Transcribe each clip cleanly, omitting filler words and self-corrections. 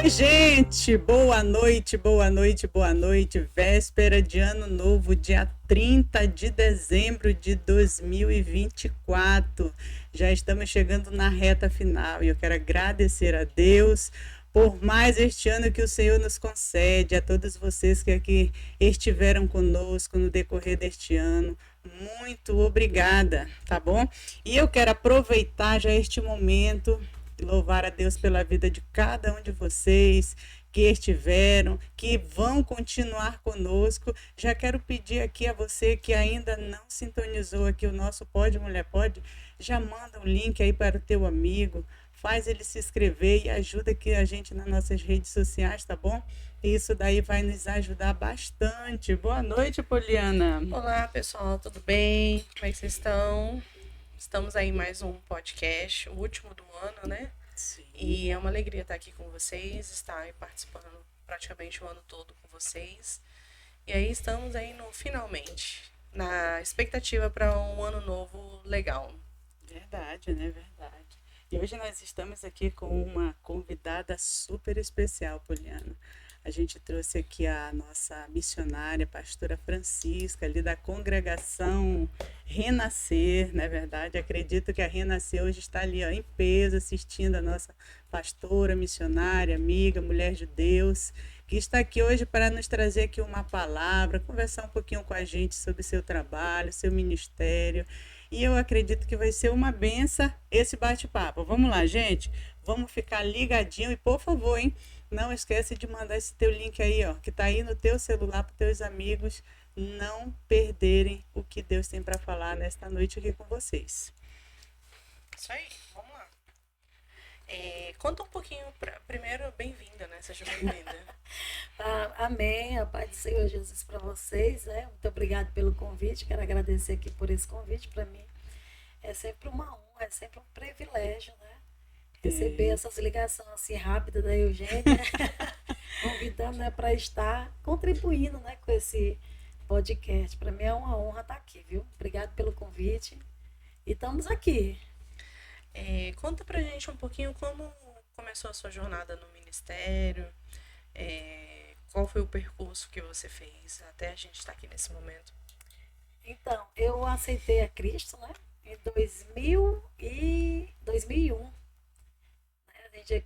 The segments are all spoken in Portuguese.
Oi, gente! Boa noite, boa noite, boa noite. Véspera de Ano Novo, dia 30 de dezembro de 2024. Já estamos chegando na reta final e eu quero agradecer a Deus por mais este ano que o Senhor nos concede, a todos vocês que aqui estiveram conosco no decorrer deste ano. Muito obrigada, tá bom? E eu quero aproveitar já este momento, louvar a Deus pela vida de cada um de vocês que estiveram, que vão continuar conosco. Já quero pedir aqui a você que ainda não sintonizou aqui o nosso Pode Mulher Pode, já manda um link aí para o teu amigo, faz ele se inscrever e ajuda aqui a gente nas nossas redes sociais, tá bom? Isso daí vai nos ajudar bastante. Boa noite, Poliana. Olá, pessoal, tudo bem? Como é que vocês estão? Estamos aí em mais um podcast, o último do ano, né? Sim. E é uma alegria estar aqui com vocês, estar aí participando praticamente o ano todo com vocês. E aí estamos aí no finalmente, na expectativa para um ano novo legal. Verdade, né? Verdade. E hoje nós estamos aqui com uma convidada super especial, Poliana. A gente trouxe aqui a nossa missionária, pastora Francisca, ali da congregação Renascer, não é verdade? Acredito que a Renascer hoje está ali, ó, em peso, assistindo a nossa pastora, missionária, amiga, mulher de Deus, que está aqui hoje para nos trazer aqui uma palavra, conversar um pouquinho com a gente sobre o seu trabalho, seu ministério. E eu acredito que vai ser uma benção esse bate-papo. Vamos lá, gente? Vamos ficar ligadinho e, por favor, hein? Não esquece de mandar esse teu link aí, ó, que tá aí no teu celular para teus amigos não perderem o que Deus tem para falar nesta noite aqui com vocês. Isso aí, vamos lá. Conta um pouquinho, primeiro, bem-vinda, né? Seja bem-vinda. Amém, a paz do Senhor Jesus para vocês, né? Muito obrigado pelo convite, quero agradecer aqui por esse convite. Para mim é sempre uma honra, é sempre um privilégio, né? Receber essas ligações assim rápidas da Eugênia, convidando, né, para estar contribuindo, né, com esse podcast. Para mim é uma honra estar aqui, viu? Obrigado pelo convite e estamos aqui. Conta pra gente um pouquinho como começou a sua jornada no ministério, qual foi o percurso que você fez até a gente estar aqui nesse momento. Então, eu aceitei a Cristo, né, em 2001.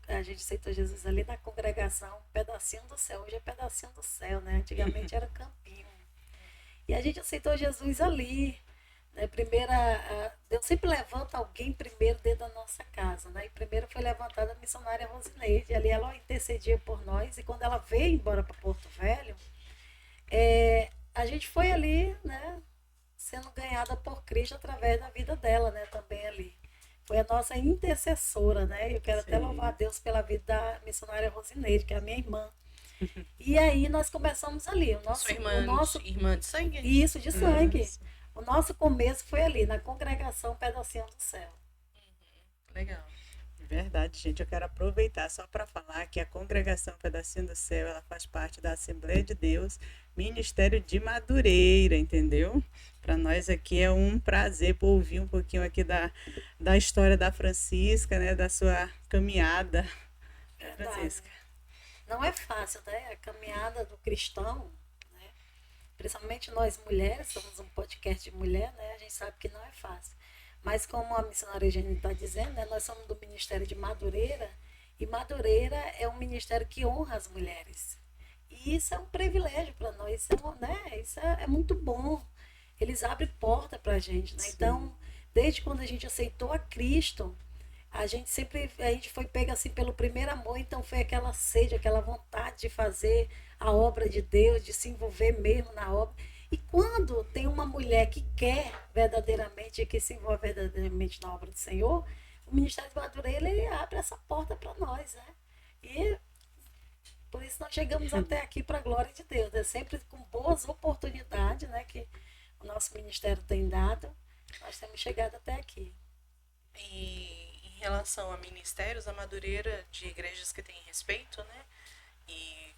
A gente aceitou Jesus ali na congregação, Pedacinho do Céu. Hoje é Pedacinho do Céu, né? Antigamente era Campinho. E a gente aceitou Jesus ali. Né? Deus sempre levanta alguém primeiro dentro da nossa casa. Né? E primeiro foi levantada a missionária Rosineide. Ali ela intercedia por nós. E quando ela veio embora para Porto Velho, a gente foi ali, né? Sendo ganhada por Cristo através da vida dela, né? Também ali. Foi a nossa intercessora, né? Eu quero até louvar a Deus pela vida da missionária Rosineide, que é a minha irmã. E aí nós começamos ali. Sua irmã de sangue? Isso, de sangue. O nosso começo foi ali, na congregação Pedacinho do Céu. Legal. Verdade, gente. Eu quero aproveitar só para falar que a congregação Pedacinho do Céu, ela faz parte da Assembleia de Deus, Ministério de Madureira, entendeu? Para nós aqui é um prazer ouvir um pouquinho aqui da história da Francisca, né? Da sua caminhada. Verdade. Francisca. Não é fácil, né? A caminhada do cristão, né? Principalmente nós mulheres, somos um podcast de mulher, né? A gente sabe que não é fácil. Mas como a missionária Eugênia está dizendo, né? Nós somos do Ministério de Madureira, e Madureira é um ministério que honra as mulheres. E isso é um privilégio para nós, isso é muito bom. Eles abrem porta para a gente, né? Sim. Então, desde quando a gente aceitou a Cristo, a gente foi pega assim pelo primeiro amor, então foi aquela sede, aquela vontade de fazer a obra de Deus, de se envolver mesmo na obra. E quando tem uma mulher que quer verdadeiramente, que se envolve verdadeiramente na obra do Senhor, o Ministério de Madureira, ele abre essa porta para nós, né? E por isso nós chegamos até aqui para a glória de Deus, né? Sempre com boas oportunidades, né? Que o nosso ministério tem dado, nós temos chegado até aqui. E em relação a ministérios, a Madureira de igrejas que têm respeito, né? E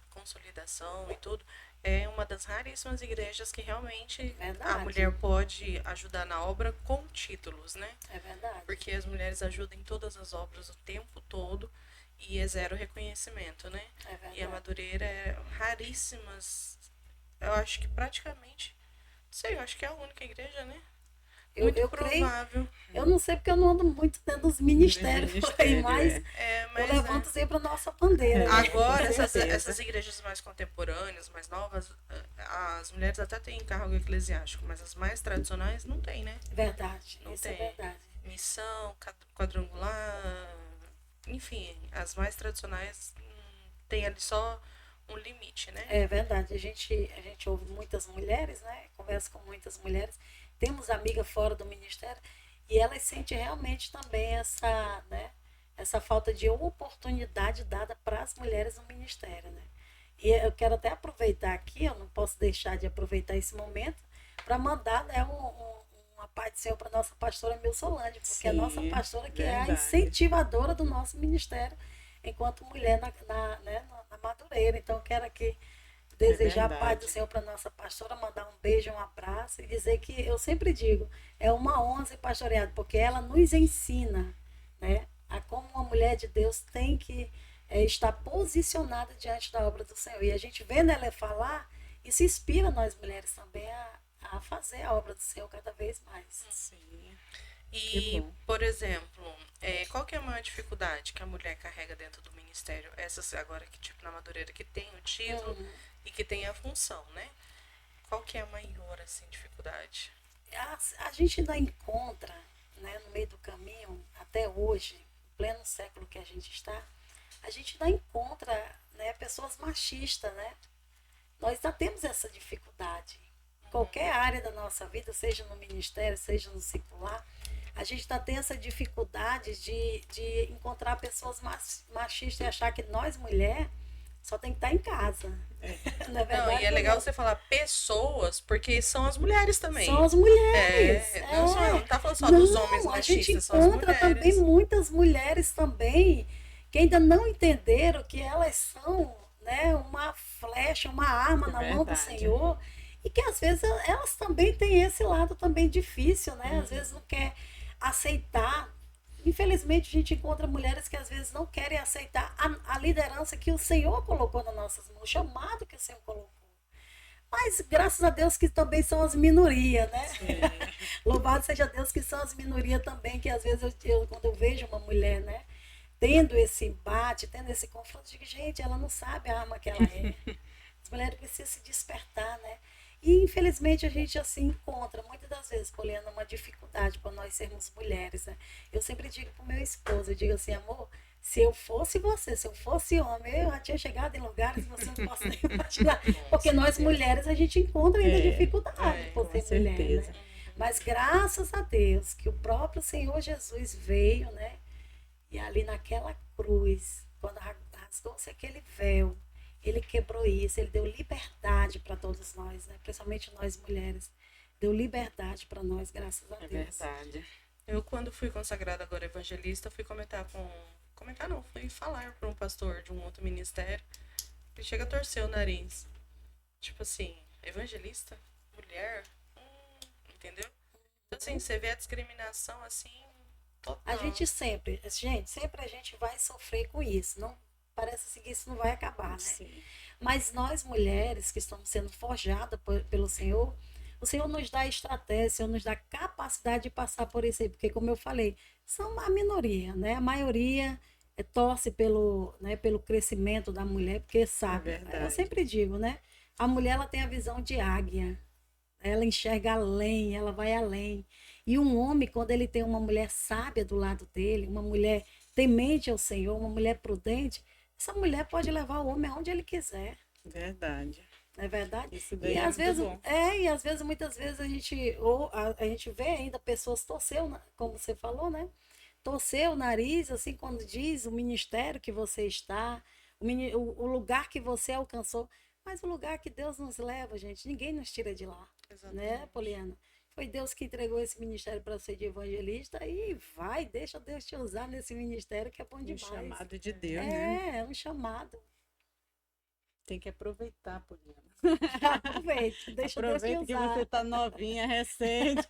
consolidação e tudo, é uma das raríssimas igrejas que realmente a mulher pode ajudar na obra com títulos, né? É verdade. Porque as mulheres ajudam em todas as obras o tempo todo e é zero reconhecimento, né? É verdade. E a Madureira é raríssimas. Eu acho que praticamente. Não sei, eu acho que é a única igreja, né? Muito Eu creio, provável. eu não sei porque eu não ando muito dentro dos ministérios por aí, Ministério, mas É, eu mas levanto sempre a nossa bandeira. né? agora, com certeza. essas igrejas mais contemporâneas, mais novas, as mulheres até têm cargo eclesiástico, mas as mais tradicionais não tem, né? Verdade, Não isso tem. é verdade. Missão, quadrangular, enfim, as mais tradicionais tem ali só um limite, né? É verdade. A gente ouve muitas mulheres, né? Conversa com muitas mulheres. Temos amigas fora do ministério e elas sentem realmente também essa, né? Essa falta de oportunidade dada para as mulheres no ministério, né? E eu quero até aproveitar aqui, eu não posso deixar de aproveitar esse momento para mandar, né, uma paz do Senhor para a nossa pastora Milsolândia, porque a nossa Sim, pastora que é a verdade. incentivadora do nosso ministério enquanto mulher né, na Madureira. Então, eu quero aqui desejar a paz verdade. do Senhor para nossa pastora, mandar um beijo, um abraço e dizer que eu sempre digo, é uma honra ser pastoreada, porque ela nos ensina, né, a como uma mulher de Deus tem que estar posicionada diante da obra do Senhor. E a gente vendo ela falar, isso inspira nós mulheres também a fazer a obra do Senhor cada vez mais. Sim, que E, bom. por exemplo, qual que é a maior dificuldade que a mulher carrega dentro do ministério? Essas agora que, tipo, na Madureira, que tem o título e que tem a função, né? Qual que é a maior, assim, dificuldade? A gente ainda encontra, né, no meio do caminho, até hoje, em pleno século que a gente está, a gente ainda encontra, né, pessoas machistas, né? Nós ainda temos essa dificuldade. Em qualquer área da nossa vida, seja no ministério, seja no secular, a gente ainda tem essa dificuldade de encontrar pessoas machistas e achar que nós, mulher, só tem que estar em casa. Não é verdade? Não, e é legal você falar pessoas, porque são as mulheres também. São as mulheres. Não, não tá falando só dos homens A gente machistas, são as encontra também mulheres. muitas mulheres também que ainda não entenderam que elas são, né, uma flecha, uma arma na mão do Verdade. Senhor e que às vezes elas também têm esse lado também difícil, né? Às vezes não quer aceitar. Infelizmente a gente encontra mulheres que às vezes não querem aceitar a liderança que o Senhor colocou nas nossas mãos, o chamado que o Senhor colocou. Mas graças a Deus que também são as minorias, né? Louvado seja Deus que são as minorias também, que às vezes quando eu vejo uma mulher, né, tendo esse embate, tendo esse confronto, eu digo, gente, ela não sabe a arma que ela é. As mulheres precisam se despertar, né? E infelizmente a gente assim encontra, muitas das vezes, Poliana, uma dificuldade para nós sermos mulheres, né? Eu sempre digo para o meu esposo, eu digo assim, amor, se eu fosse você, se eu fosse homem, eu já tinha chegado em lugares que você não possa nem imaginar. Porque nós mulheres a gente encontra ainda dificuldade por com ser mulher, certeza. né? Mas graças a Deus que o próprio Senhor Jesus veio, né? E ali naquela cruz, quando rasgou-se aquele véu, ele quebrou isso, ele deu liberdade para todos nós, né? Principalmente nós mulheres. Deu liberdade para nós, graças a É Deus. verdade. Eu, quando fui consagrada agora evangelista, fui comentar não, fui falar para um pastor de um outro ministério. Ele chega a torcer o nariz. Tipo assim, evangelista? Mulher? Entendeu? Então, assim, você vê a discriminação, assim, total. A gente sempre a gente vai sofrer com isso. Não parece assim que isso não vai acabar, né? Sim. Mas nós mulheres que estamos sendo forjadas pelo Senhor, o Senhor nos dá estratégia, o Senhor nos dá capacidade de passar por isso aí, porque como eu falei, são a minoria, né? A maioria torce pelo crescimento da mulher, porque sabe, verdade. eu sempre digo, né? A mulher ela tem a visão de águia, ela enxerga além, ela vai além. E um homem, quando ele tem uma mulher sábia do lado dele, uma mulher temente ao Senhor, uma mulher prudente, essa mulher pode levar o homem aonde ele quiser. Verdade. Não é verdade? Isso daí E é às muito vezes, bom. e às vezes, muitas vezes a gente vê ainda pessoas torcer, como você falou, né? Torcer o nariz, assim, quando diz o ministério que você está, o lugar que você alcançou. Mas o lugar que Deus nos leva, gente, ninguém nos tira de lá. Exatamente. Né, Poliana? Foi Deus que entregou esse ministério para ser de evangelista e deixa Deus te usar nesse ministério que é bom Um demais. chamado de Deus, né? É um chamado. Tem que aproveitar, Poliana. Aproveita, deixa Deus te Aproveita que usar. você tá novinha, recente.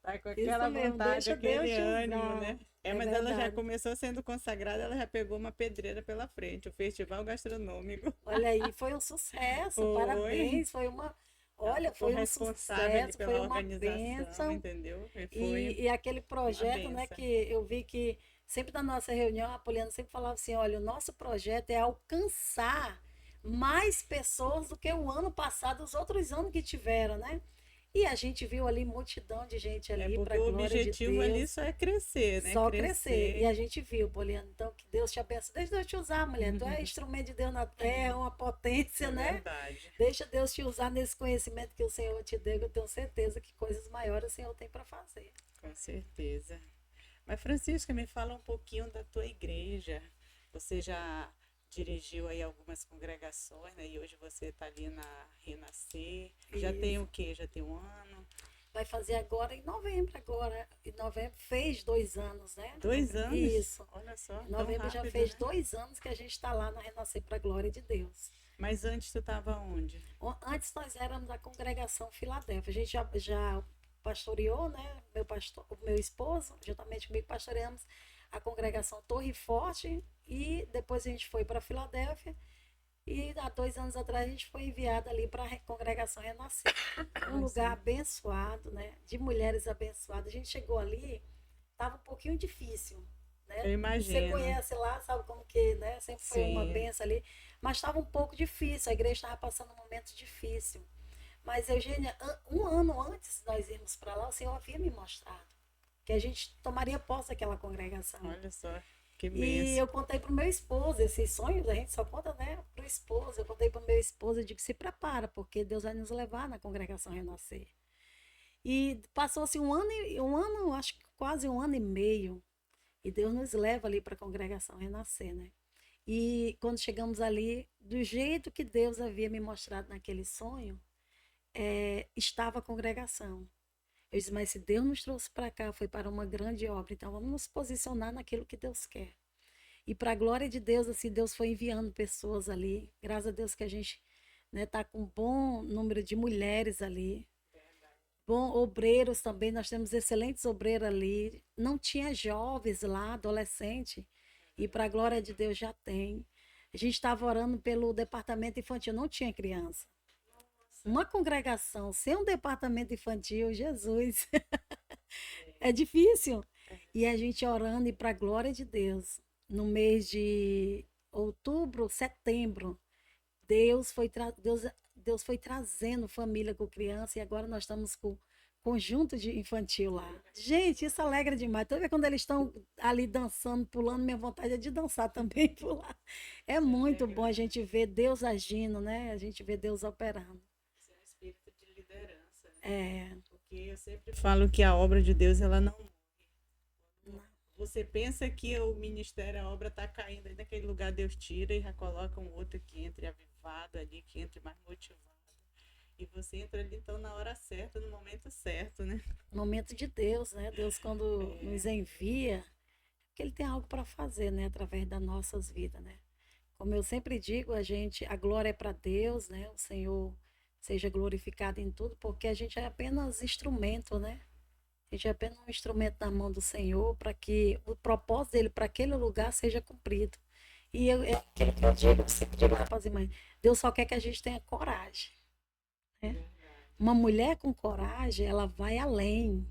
Tá com aquela Isso mesmo, vontade, deixa aquele Deus te ânimo, usar. né? Mas ela já verdade. começou sendo consagrada, ela já pegou uma pedreira pela frente, o Festival Gastronômico. Olha aí, foi um sucesso, Foi. parabéns, foi uma, Ela olha, ficou foi um responsável ali sucesso, foi pela uma organização, bênção. entendeu? E foi E aquele uma projeto, né, benção. que eu vi que sempre na nossa reunião, a Poliana sempre falava assim, olha, o nosso projeto é alcançar mais pessoas do que o ano passado, os outros anos que tiveram, né? E a gente viu ali multidão de gente É ali, para porque a o glória de objetivo ali Deus. só é crescer, né? Só crescer. E Crescer. a gente viu, Poliana. Então, que Deus te abençoe. Deixa Deus te usar, mulher. Tu é instrumento de Deus na terra, uma potência, É né? verdade. Deixa Deus te usar nesse conhecimento que o Senhor te deu, que eu tenho certeza que coisas maiores o Senhor tem para fazer. Com certeza. Mas, Francisca, me fala um pouquinho da tua igreja. Você já dirigiu aí algumas congregações, né? E hoje você está ali na Renascer. Já tem Isso. o quê? Já tem um ano? Vai fazer agora em novembro, agora. Em novembro fez 2 anos, né? 2 anos? Isso. Olha só, Em tão novembro já rápido, fez né? 2 anos que a gente está lá na Renascer para a glória de Deus. Mas antes tu estava onde? Antes nós éramos a congregação Filadélfia. A gente já pastoreou, né? O meu esposo, juntamente comigo, pastoreamos a congregação Torre Forte e depois a gente foi para Filadélfia e há 2 anos atrás a gente foi enviada ali para a congregação Renascer. Um lugar abençoado, né? De mulheres abençoadas. A gente chegou ali, estava um pouquinho difícil, né? Eu Você imagino. conhece lá, sabe como que, né? Sempre foi uma Sim. benção ali, mas estava um pouco difícil, a igreja estava passando um momento difícil. Mas, Eugênia, um ano antes de nós irmos para lá, o Senhor havia me mostrado que a gente tomaria posse daquela congregação. Olha só, que E benção. eu contei para o meu esposo, esses sonhos a gente só conta, né, para o esposo. Eu contei para o meu esposo, eu digo, se prepara, porque Deus vai nos levar na congregação Renascer. E passou-se um ano, acho que quase 1 ano e meio, e Deus nos leva ali para a congregação Renascer, né? E quando chegamos ali, do jeito que Deus havia me mostrado naquele sonho, estava a congregação. Eu disse, mas se Deus nos trouxe para cá, foi para uma grande obra, então vamos nos posicionar naquilo que Deus quer. E para a glória de Deus, assim, Deus foi enviando pessoas ali. Graças a Deus que a gente tá com um bom número de mulheres ali. Bom, obreiros também, nós temos excelentes obreiros ali. Não tinha jovens lá, adolescente. E para a glória de Deus já tem. A gente estava orando pelo departamento infantil, não tinha criança. Uma congregação sem um departamento infantil, Jesus, é difícil. E a gente orando e para a glória de Deus, no mês de outubro, setembro, Deus foi trazendo família com criança e agora nós estamos com conjunto de infantil lá. Gente, isso alegra demais. Toda vez quando eles estão ali dançando, pulando, minha vontade é de dançar também por lá. É muito bom a gente ver Deus agindo, né? A gente ver Deus operando. Isso é um espírito de liderança, né? É, Porque eu sempre falo que a obra de Deus, ela não morre. Você pensa que o ministério, a obra está caindo, aí naquele lugar Deus tira e já coloca um outro que entre avivado ali, que entre mais motivado. E você entra ali então na hora certa, no momento certo, né? momento de Deus, né? Deus quando nos envia, porque ele tem algo para fazer, né, através das nossas vidas, né? Como eu sempre digo, a glória é para Deus, né? O Senhor seja glorificado em tudo, porque a gente é apenas instrumento, né? A gente é apenas um instrumento na mão do Senhor para que o propósito dele para aquele lugar seja cumprido. E é aquilo que eu digo, eu sempre digo para as irmãs, Deus só quer que a gente tenha coragem, né? Uma mulher com coragem, ela vai além.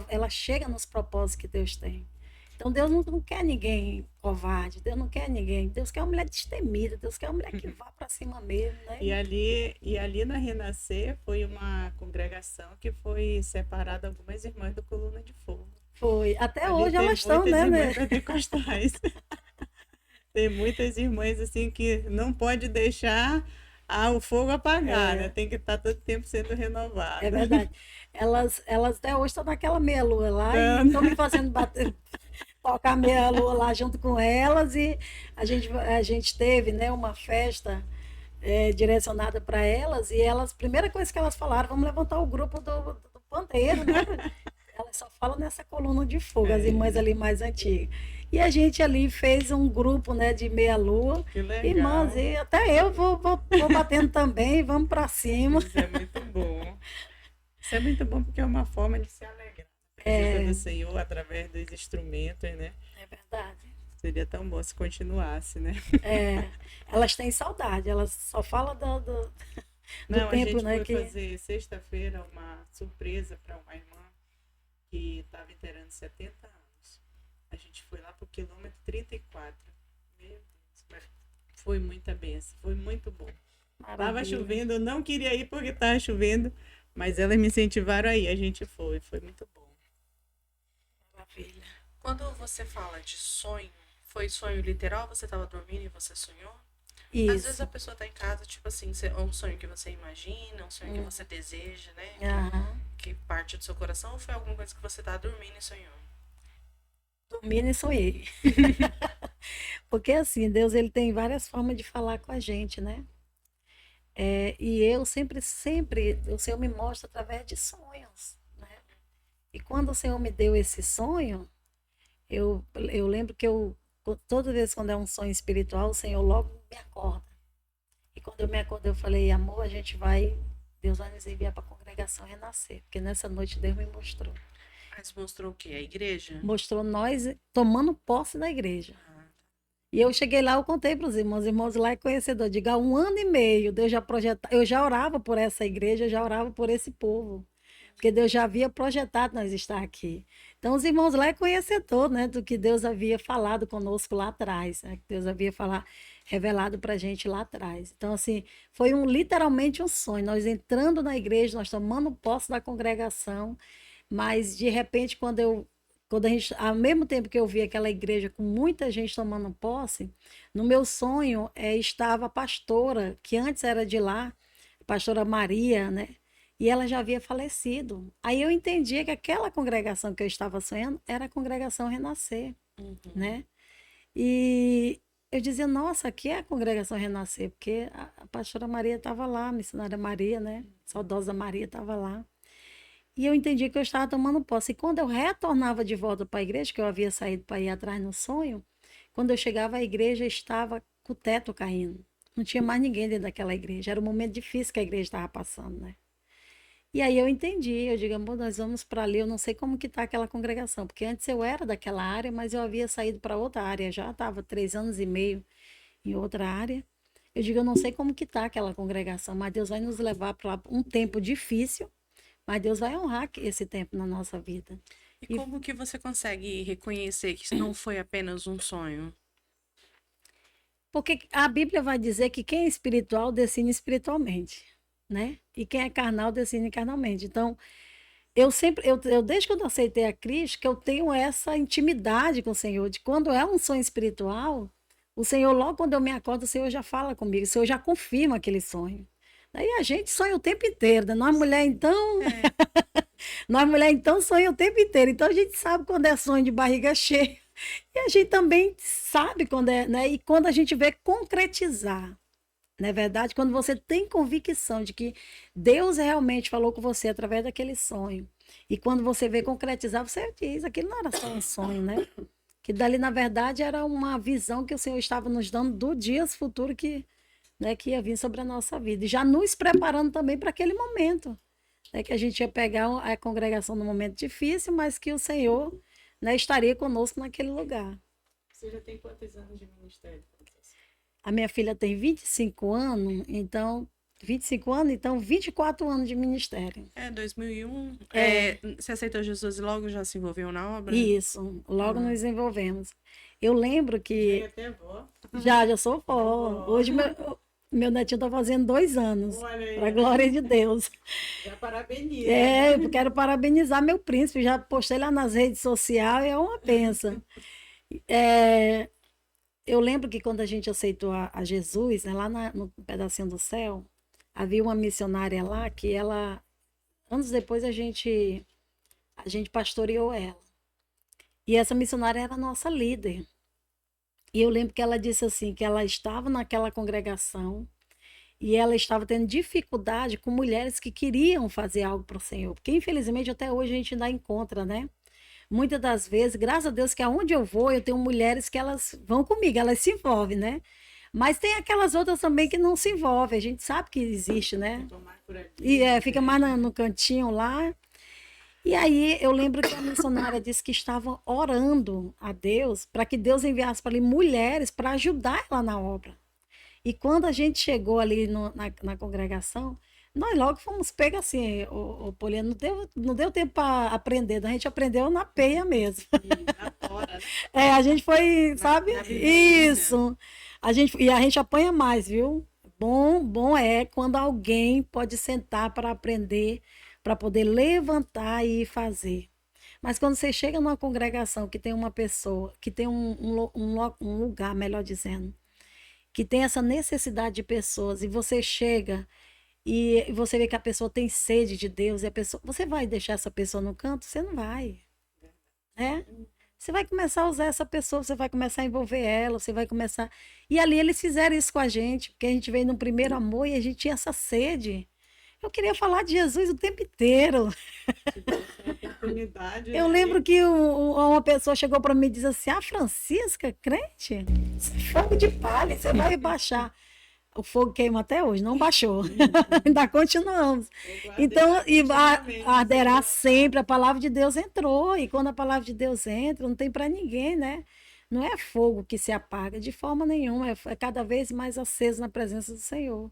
Ela chega nos propósitos que Deus tem. Então Deus não quer ninguém covarde, Deus não quer ninguém. Deus quer uma mulher destemida, Deus quer uma mulher que vá para cima mesmo, né? E ali na Renascer foi uma congregação que foi separada algumas irmãs do Coluna de Fogo. Foi. Até Ali hoje tem elas estão, muitas né? irmãs pentecostais. Tem muitas irmãs assim que não pode deixar o fogo apagar, né? Tem que estar todo tempo sendo renovado. É verdade. Elas até hoje estão naquela meia-lua lá e Então, estão me fazendo tocar meia-lua lá junto com elas. E a gente teve, né, uma festa direcionada para elas. E elas, primeira coisa que elas falaram, vamos levantar o grupo do pandeiro, né? Elas só falam nessa coluna de fogo, as irmãs ali mais antigas. E a gente ali fez um grupo, né, de meia-lua. que legal. Irmãs, e até eu vou batendo também, vamos para cima. Isso é muito bom. Isso é muito bom porque é uma forma de se alegrar. presença do Senhor através dos instrumentos, né? É verdade. Seria tão bom se continuasse, né? É, elas têm saudade, elas só falam do Não, a tempo, gente né? foi fazer sexta-feira uma surpresa para uma irmã que estava inteirando 70 anos. A gente foi lá pro quilômetro 34. Meu Deus, mas foi muita benção, foi muito bom. Tava Maravilha. chovendo, eu não queria ir porque estava chovendo, mas elas me incentivaram aí, a gente foi muito bom. Maravilha. Quando você fala de sonho, foi sonho literal? Você estava dormindo e você sonhou? Às vezes Isso. a pessoa tá em casa, tipo assim, é um sonho que você imagina, um sonho que você deseja, né? Aham. Que parte do seu coração, ou foi alguma coisa que você tá dormindo e sonhou? Dormindo e sonhei. Porque assim, Deus ele tem várias formas de falar com a gente, né? E eu sempre, o Senhor me mostra através de sonhos, né? E quando o Senhor me deu esse sonho, eu lembro que toda vez quando é um sonho espiritual, o Senhor logo me acorda. E quando eu me acordei, eu falei, amor, Deus vai nos enviar para a congregação renascer. Porque nessa noite Deus me mostrou. Mas mostrou o quê? A igreja? Mostrou nós tomando posse da igreja. E eu cheguei lá, eu contei para os irmãos lá é conhecedor. Digo, há 1 ano e meio, eu já orava por essa igreja, eu já orava por esse povo. Porque Deus já havia projetado nós estar aqui. Então, os irmãos lá é conhecedor, né, do que Deus havia falado conosco lá atrás, né, que Deus havia revelado para a gente lá atrás. Então, assim, foi literalmente um sonho. Nós entrando na igreja, nós tomando posse da congregação, mas de repente, ao mesmo tempo que eu vi aquela igreja com muita gente tomando posse, no meu sonho estava a pastora, que antes era de lá, a pastora Maria, né? E ela já havia falecido. Aí eu entendia que aquela congregação que eu estava sonhando era a congregação Renascer, né? E eu dizia, nossa, aqui é a congregação Renascer, porque a pastora Maria estava lá, a missionária Maria, né? Saudosa Maria estava lá. E eu entendi que eu estava tomando posse. E quando eu retornava de volta para a igreja, que eu havia saído para ir atrás no sonho, quando eu chegava, a igreja estava com o teto caindo. Não tinha mais ninguém dentro daquela igreja. Era um momento difícil que a igreja estava passando, né? E aí eu entendi, eu digo, amor, nós vamos para ali, eu não sei como que está aquela congregação, porque antes eu era daquela área, mas eu havia saído para outra área, já estava 3 anos e meio em outra área. Eu digo, eu não sei como que está aquela congregação, mas Deus vai nos levar para um tempo difícil, mas Deus vai honrar esse tempo na nossa vida. E como que você consegue reconhecer que isso não foi apenas um sonho? Porque a Bíblia vai dizer que quem é espiritual decide espiritualmente, né? E quem é carnal decide carnalmente. Então, desde quando eu aceitei a Cristo, que eu tenho essa intimidade com o Senhor, de quando é um sonho espiritual, o Senhor, logo quando eu me acordo, o Senhor já fala comigo, o Senhor já confirma aquele sonho. Daí a gente sonha o tempo inteiro, né? Nós mulher então, nós mulher então sonha o tempo inteiro. Então a gente sabe quando é sonho de barriga cheia. E a gente também sabe quando é, né? E quando a gente vê concretizar. Não é verdade? Quando você tem convicção de que Deus realmente falou com você através daquele sonho. E quando você vê concretizar, você diz, aquilo não era só um sonho, né? Que dali, na verdade, era uma visão que o Senhor estava nos dando do dias futuro que ia vir sobre a nossa vida. E já nos preparando também para aquele momento. Né, que a gente ia pegar a congregação num momento difícil, mas que o Senhor, né, estaria conosco naquele lugar. Você já tem quantos anos de ministério? A minha filha tem 25 anos, então 24 anos de ministério. 2001. Você aceitou Jesus e logo já se envolveu na obra? Isso, logo nos envolvemos. Eu lembro que... Já até vó. Já sou vó. Hoje meu netinho está fazendo 2 anos. Para a glória de Deus. Já parabeniza. Eu quero parabenizar meu príncipe. Já postei lá nas redes sociais, é uma bênção. Eu lembro que quando a gente aceitou a Jesus, né, lá no pedacinho do céu, havia uma missionária lá que anos depois a gente pastoreou ela. E essa missionária era a nossa líder. E eu lembro que ela disse assim, que ela estava naquela congregação e ela estava tendo dificuldade com mulheres que queriam fazer algo para o Senhor. Porque, infelizmente, até hoje a gente ainda encontra, né? Muitas das vezes, graças a Deus, que aonde eu vou, eu tenho mulheres que elas vão comigo, elas se envolvem, né? Mas tem aquelas outras também que não se envolvem. A gente sabe que existe, né? E fica mais no cantinho lá. E aí eu lembro que a missionária disse que estava orando a Deus para que Deus enviasse para ali mulheres para ajudar ela na obra. E quando a gente chegou ali na congregação, nós logo fomos pegos assim, o Poliana, não deu tempo para aprender, a gente aprendeu na peia mesmo. Na hora, né? A gente foi, sabe? Na vivência. Isso. E a gente apanha mais, viu? Bom é quando alguém pode sentar para aprender, para poder levantar e fazer. Mas quando você chega numa congregação que tem uma pessoa, que tem um lugar, melhor dizendo, que tem essa necessidade de pessoas, e você chega e você vê que a pessoa tem sede de Deus, e a pessoa, você vai deixar essa pessoa no canto? Você não vai, né? Você vai começar a usar essa pessoa, você vai começar a envolver ela, você vai começar... E ali eles fizeram isso com a gente, porque a gente veio no primeiro amor e a gente tinha essa sede. Eu queria falar de Jesus o tempo inteiro. Eu lembro que uma pessoa chegou para mim e disse assim, Francisca, crente? Fogo de palha, você vai baixar. O fogo queima até hoje, não baixou. Ainda continuamos. Então, arderá sempre, a palavra de Deus entrou, e quando a palavra de Deus entra, não tem para ninguém, né? Não é fogo que se apaga de forma nenhuma, é cada vez mais aceso na presença do Senhor.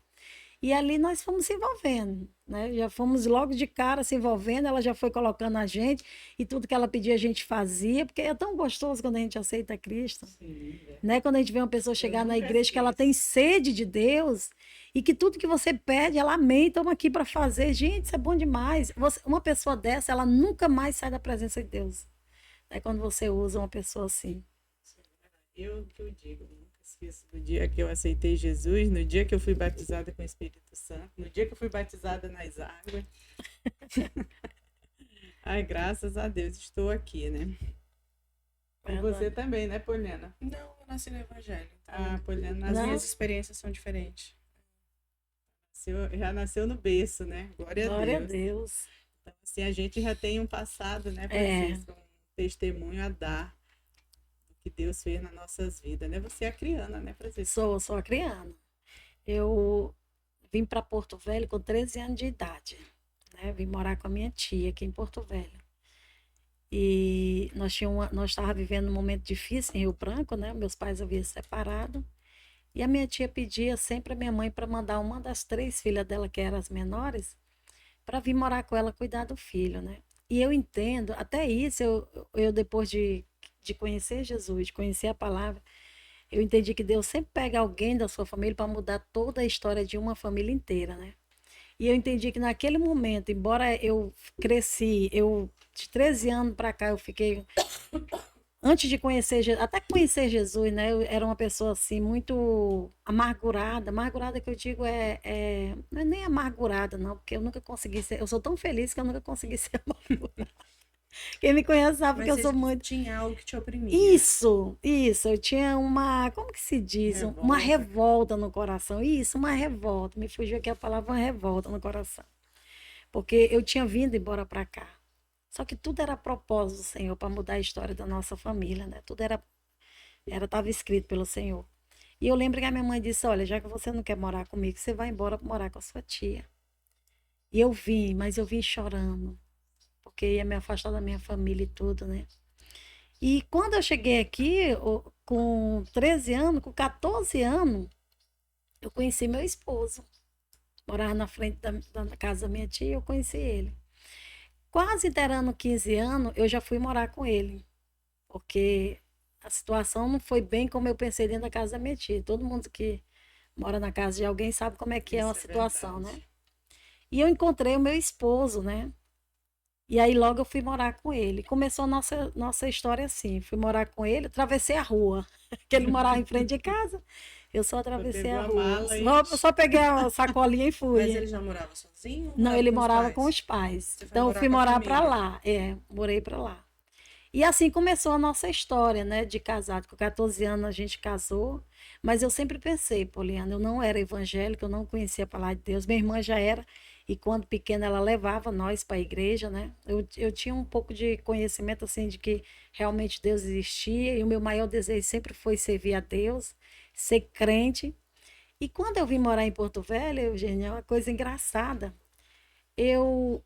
E ali nós fomos se envolvendo, né? Já fomos logo de cara se envolvendo, ela já foi colocando a gente, e tudo que ela pedia a gente fazia, porque é tão gostoso quando a gente aceita Cristo. Sim, né? Quando a gente vê uma pessoa chegar na igreja que ela tem sede de Deus, e que tudo que você pede, ela amém, estamos aqui para fazer. Gente, isso é bom demais. Uma pessoa dessa, ela nunca mais sai da presença de Deus. É quando você usa uma pessoa assim. Eu digo, nunca esqueço do dia que eu aceitei Jesus, no dia que eu fui batizada com o Espírito Santo, no dia que eu fui batizada nas águas. Ai, graças a Deus estou aqui, né? E você também, né, Poliana? Não, eu nasci no Evangelho. Então Poliana as minhas experiências são diferentes. Já nasceu no berço, né? Glória a Deus. Então, assim, a gente já tem um passado, né, Francisco? Um testemunho a dar que Deus fez nas nossas vidas, né? Você é a criana, né, Francisco? Sou a criana. Eu vim para Porto Velho com 13 anos de idade, né? Vim morar com a minha tia aqui em Porto Velho. E nós estávamos vivendo um momento difícil em Rio Branco, né? Meus pais haviam se separado. E a minha tia pedia sempre a minha mãe para mandar uma das 3 filhas dela, que eram as menores, para vir morar com ela, cuidar do filho, né? E eu entendo, até isso, eu depois de conhecer Jesus, de conhecer a palavra, eu entendi que Deus sempre pega alguém da sua família para mudar toda a história de uma família inteira, né? E eu entendi que naquele momento, embora eu cresci, de 13 anos para cá, eu fiquei... Antes de conhecer, até conhecer Jesus, né? Eu era uma pessoa assim, muito amargurada. Amargurada que eu digo não é nem amargurada, não, porque eu nunca consegui ser... Eu sou tão feliz que eu nunca consegui ser amargurada. Quem me conhece sabe que eu sou muito... tinha algo que te oprimia. Isso. Eu tinha uma... Como que se diz? Uma revolta no coração. Isso, uma revolta. Me fugiu aqui a palavra, uma revolta no coração. Porque eu tinha vindo embora para cá. Só que tudo era propósito do Senhor para mudar a história da nossa família, né? Tudo estava escrito pelo Senhor. E eu lembro que a minha mãe disse, olha, já que você não quer morar comigo, você vai embora morar com a sua tia. E eu vim, mas eu vim chorando, porque ia me afastar da minha família e tudo, né? E quando eu cheguei aqui, com 13 anos, com 14 anos, eu conheci meu esposo. Morava na frente da casa da minha tia e eu conheci ele. Quase terando 15 anos, eu já fui morar com ele, porque a situação não foi bem como eu pensei dentro da casa da minha tia. Todo mundo que mora na casa de alguém sabe como é que é uma situação, né? E eu encontrei o meu esposo, né? E aí logo eu fui morar com ele. Começou a nossa história assim, fui morar com ele, atravessei a rua, que ele morava em frente de casa. Eu só atravessei a rua. Eu só peguei a sacolinha e fui. Mas ele já morava sozinho? Não, ele morava com os pais. Então eu fui morar para lá. Morei para lá. E assim começou a nossa história, né, de casado. Com 14 anos a gente casou, mas eu sempre pensei, Poliana, eu não era evangélica, eu não conhecia a palavra de Deus. Minha irmã já era, e quando pequena ela levava nós para a igreja, né? Eu tinha um pouco de conhecimento assim de que realmente Deus existia, e o meu maior desejo sempre foi servir a Deus, ser crente. E quando eu vim morar em Porto Velho, Eugênia, é uma coisa engraçada. Eu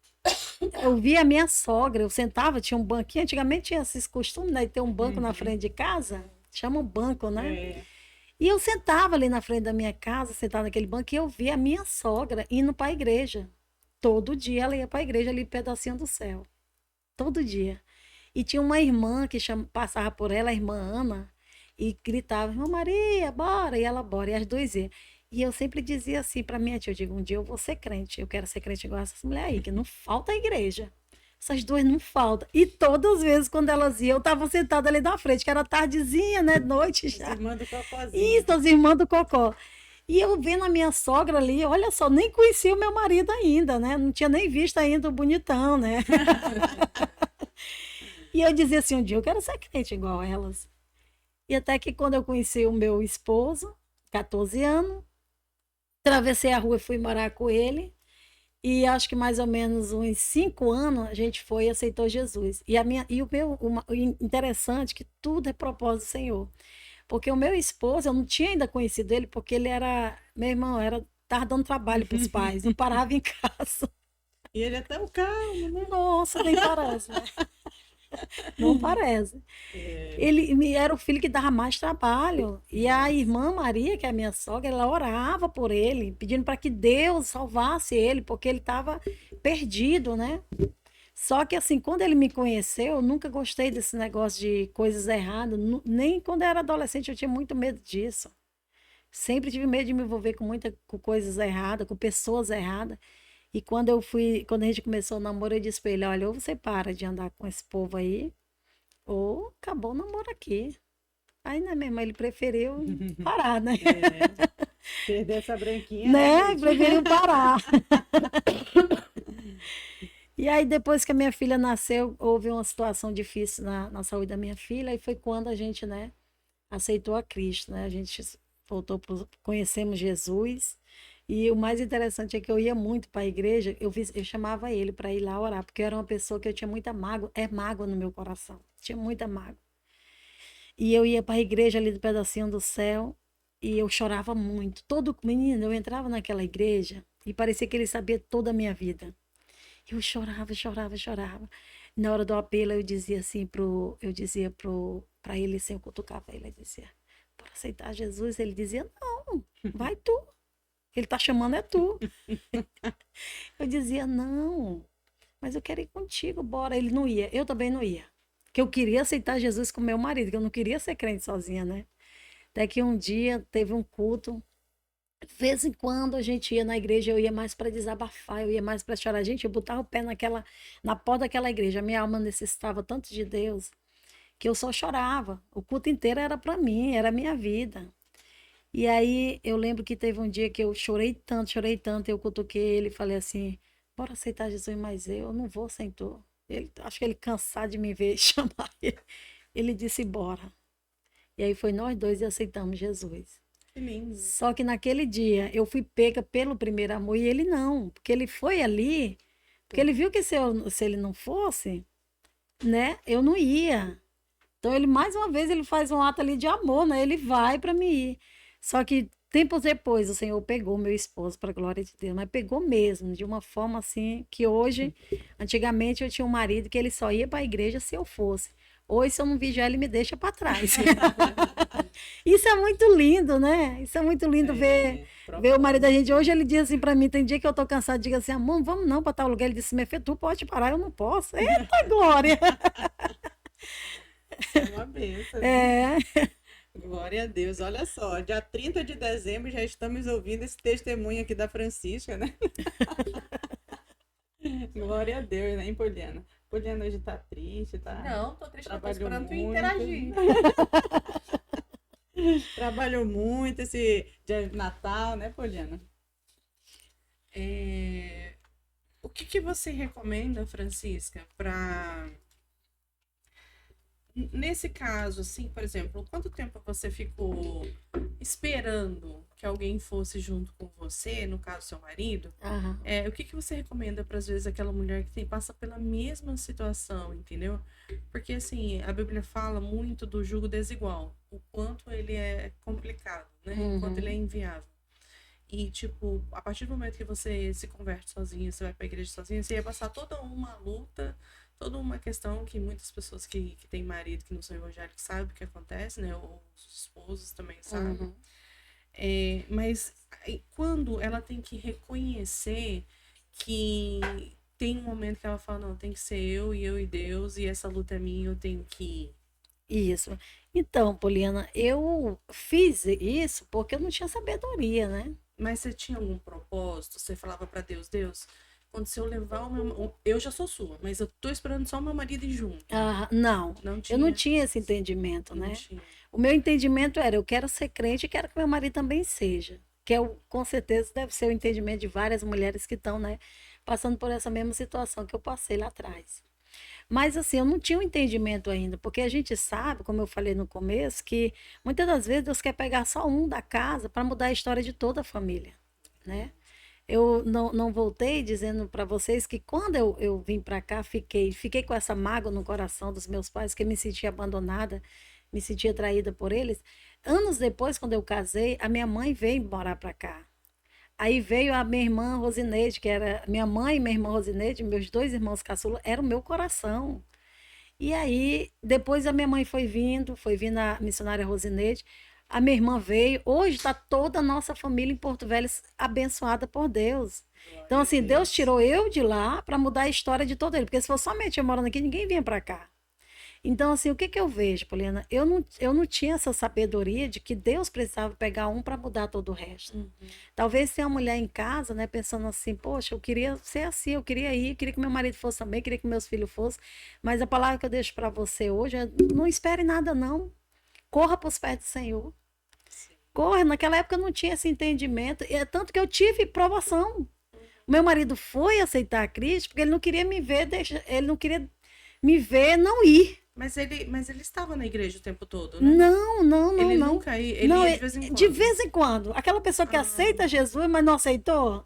eu vi a minha sogra, eu sentava, tinha um banquinho, antigamente tinha esses costumes, né, de ter um banco na frente de casa, chama um banco, né? É. E eu sentava ali na frente da minha casa, sentada naquele banco, e eu via a minha sogra indo para a igreja. Todo dia ela ia para a igreja ali, pedacinho do céu. Todo dia. E tinha uma irmã que passava por ela, a irmã Ana, e gritava, irmã Maria, bora! E ela, bora. E as duas iam. E eu sempre dizia assim para minha tia, eu digo, um dia eu vou ser crente, eu quero ser crente igual essas mulheres aí, que não falta a igreja. Essas duas não faltam. E todas as vezes, quando elas iam, eu estava sentada ali na frente, que era tardezinha, né? Noite já. As irmãs do Cocózinho. Isso, as irmãs do Cocó. E eu vendo a minha sogra ali, olha só, nem conhecia o meu marido ainda, né? Não tinha nem visto ainda o bonitão, né? E eu dizia assim, um dia eu quero ser crente igual elas. E até que quando eu conheci o meu esposo, 14 anos, atravessei a rua e fui morar com ele. E acho que mais ou menos uns 5 anos a gente foi e aceitou Jesus. O interessante é que tudo é propósito do Senhor. Porque o meu esposo, eu não tinha ainda conhecido ele, porque ele era, meu irmão, estava dando trabalho para os pais, não parava em casa. E ele é tão calmo, né? Nossa, nem parece, né? Não parece. Ele era o filho que dava mais trabalho. E a irmã Maria, que é a minha sogra, ela orava por ele, pedindo para que Deus salvasse ele, porque ele estava perdido, né? Só que assim, quando ele me conheceu, eu nunca gostei desse negócio de coisas erradas. Nem quando eu era adolescente eu tinha muito medo disso. Sempre tive medo de me envolver com coisas erradas, com pessoas erradas. E quando a gente começou o namoro, eu disse pra ele, olha, ou você para de andar com esse povo aí, ou acabou o namoro aqui. Aí, né, mesmo, ele preferiu parar, né? Perder essa branquinha. Né? Preferiu parar. E aí, depois que a minha filha nasceu, houve uma situação difícil na saúde da minha filha, e foi quando a gente, né, aceitou a Cristo, né? A gente conhecemos Jesus. E o mais interessante é que eu ia muito para a igreja, eu chamava ele para ir lá orar, porque eu era uma pessoa que eu tinha muita mágoa, mágoa no meu coração, tinha muita mágoa. E eu ia para a igreja ali do pedacinho do céu, e eu chorava muito. Menino, eu entrava naquela igreja e parecia que ele sabia toda a minha vida. Eu chorava, chorava, chorava. Na hora do apelo, eu dizia assim para ele, assim, eu cutucava ele, eu dizia, para aceitar Jesus, ele dizia, não, vai tu. Ele tá chamando é tu. Eu dizia, não, mas eu quero ir contigo, bora. Ele não ia, eu também não ia. Que eu queria aceitar Jesus com meu marido, que eu não queria ser crente sozinha, né? Até que um dia teve um culto. De vez em quando a gente ia na igreja, eu ia mais para desabafar, eu ia mais para chorar. Gente, eu botava o pé na porta daquela igreja. A minha alma necessitava tanto de Deus que eu só chorava. O culto inteiro era para mim, era a minha vida. E aí eu lembro que teve um dia que eu chorei tanto, eu cutuquei ele e falei assim, bora aceitar Jesus, mas eu não vou sem tu. Acho que ele cansado de me ver chamar ele. Ele disse, bora. E aí foi nós dois e aceitamos Jesus. Que lindo. Só que naquele dia eu fui pega pelo primeiro amor e ele não, porque ele foi ali, porque ele viu que se ele não fosse, né, eu não ia. Então ele mais uma vez ele faz um ato ali de amor, né? Ele vai para mim ir. Só que tempos depois o Senhor pegou meu esposo para a glória de Deus, mas pegou mesmo, de uma forma assim que hoje, antigamente eu tinha um marido que ele só ia para a igreja se eu fosse. Hoje, se eu não vigiar, ele me deixa para trás. Isso é muito lindo, né? Isso é muito lindo ver o marido da gente. Hoje ele diz assim para mim, tem dia que eu tô cansado, diga assim, amor, vamos não para tal lugar. Ele disse, minha filha, tu pode parar, eu não posso. Eita, glória! É uma bênção. É. Glória a Deus. Olha só, dia 30 de dezembro já estamos ouvindo esse testemunho aqui da Francisca, né? Glória a Deus, né, Poliana? Poliana hoje tá triste, tá? Não, tô triste, tô Trabalhou esperando tu muito. interagir. Trabalhou muito esse dia de Natal, né, Poliana? O que você recomenda, Francisca, para... Nesse caso, assim, por exemplo, quanto tempo você ficou esperando que alguém fosse junto com você, no caso, seu marido? Aham. O que você recomenda para, às vezes, aquela mulher que passa pela mesma situação, entendeu? Porque, assim, a Bíblia fala muito do jugo desigual, o quanto ele é complicado, né? O quanto ele é inviável. E, tipo, a partir do momento que você se converte sozinha, você vai pra igreja sozinha, você ia passar toda uma luta, toda uma questão que muitas pessoas que têm marido que não são evangélicos sabem o que acontece, né? Ou os esposos também sabem. Uhum. Mas aí, quando ela tem que reconhecer que tem um momento que ela fala, não, tem que ser eu e Deus, e essa luta é minha, eu tenho que ir. Isso. Então, Poliana, eu fiz isso porque eu não tinha sabedoria, né? Mas você tinha algum propósito? Você falava pra Deus, Deus, quando se eu levar o meu... Eu já sou sua, mas eu tô esperando só o meu marido ir junto. Ah, não, Não eu não tinha, tinha esse entendimento, não né? tinha. O meu entendimento era, eu quero ser crente e quero que meu marido também seja. Que é com certeza deve ser o entendimento de várias mulheres que estão, né, passando por essa mesma situação que eu passei lá atrás. Mas assim, eu não tinha um entendimento ainda, porque a gente sabe, como eu falei no começo, que muitas das vezes Deus quer pegar só um da casa para mudar a história de toda a família, né? Eu não voltei dizendo para vocês que quando eu vim para cá, fiquei com essa mágoa no coração dos meus pais, que me sentia abandonada, me sentia traída por eles. Anos depois, quando eu casei, a minha mãe veio morar para cá. Aí veio a minha irmã Rosineide, que era minha mãe e minha irmã Rosineide, meus dois irmãos caçula, era o meu coração. E aí, depois a minha mãe foi vindo a missionária Rosineide, a minha irmã veio. Hoje está toda a nossa família em Porto Velho abençoada por Deus. Então, Glória a assim, Deus Deus. tirou eu de lá para mudar a história de todo ele. Porque se fosse somente eu morando aqui, ninguém vinha para cá. Então, assim, o que que eu vejo, Poliana? Eu não tinha essa sabedoria de que Deus precisava pegar um para mudar todo o resto. Uhum. Talvez tenha uma mulher em casa, né, pensando assim, poxa, eu queria ser assim, eu queria ir, eu queria que meu marido fosse também, queria que meus filhos fossem, mas a palavra que eu deixo para você hoje é, não espere nada não, corra para os pés do Senhor, Sim. corra, naquela época eu não tinha esse entendimento, é tanto que eu tive provação, meu marido foi aceitar a Cristo, porque ele não queria me ver, ele não queria me ver não ir. Mas ele estava na igreja o tempo todo, né? Não, Ele não. nunca ia, ele Não, ia de vez em quando. de vez em quando. Aquela pessoa que Ah, aceita Jesus, mas não aceitou.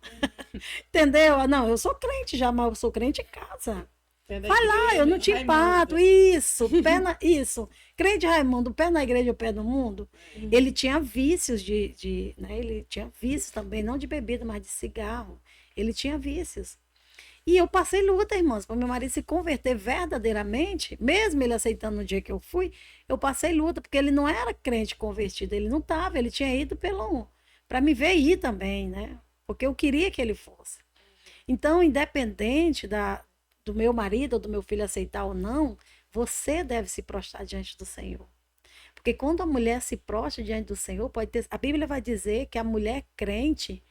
Entendeu? Ah, não, eu sou crente já, mas eu sou crente em casa. Pé da Vai lá, eu não igreja, te empato. Raimundo. Isso. Crente Raimundo, pé na igreja, o pé no mundo. Ele tinha vícios né? Ele tinha vícios também, não de bebida, mas de cigarro. Ele tinha vícios. E eu passei luta, irmãos, para meu marido se converter verdadeiramente, mesmo ele aceitando no dia que eu fui, eu passei luta, porque ele não era crente convertido, ele não estava, ele tinha ido para me ver ir também, né? Porque eu queria que ele fosse. Então, independente do meu marido ou do meu filho aceitar ou não, você deve se prostrar diante do Senhor. Porque quando a mulher se prostra diante do Senhor, a Bíblia vai dizer que a mulher crente,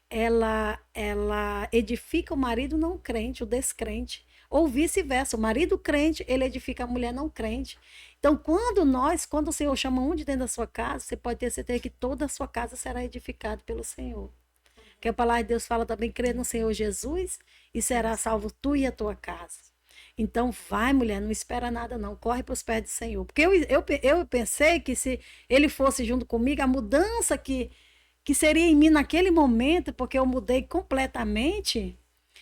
ela edifica o marido não crente, o descrente. Ou vice-versa, o marido crente, ele edifica a mulher não crente. Então, quando o Senhor chama um de dentro da sua casa, você pode ter certeza que toda a sua casa será edificada pelo Senhor. Que a palavra de Deus fala também, crê no Senhor Jesus e será salvo tu e a tua casa. Então, vai, mulher, não espera nada não, corre para os pés do Senhor. Porque eu pensei que se ele fosse junto comigo, a mudança que seria em mim naquele momento, porque eu mudei completamente,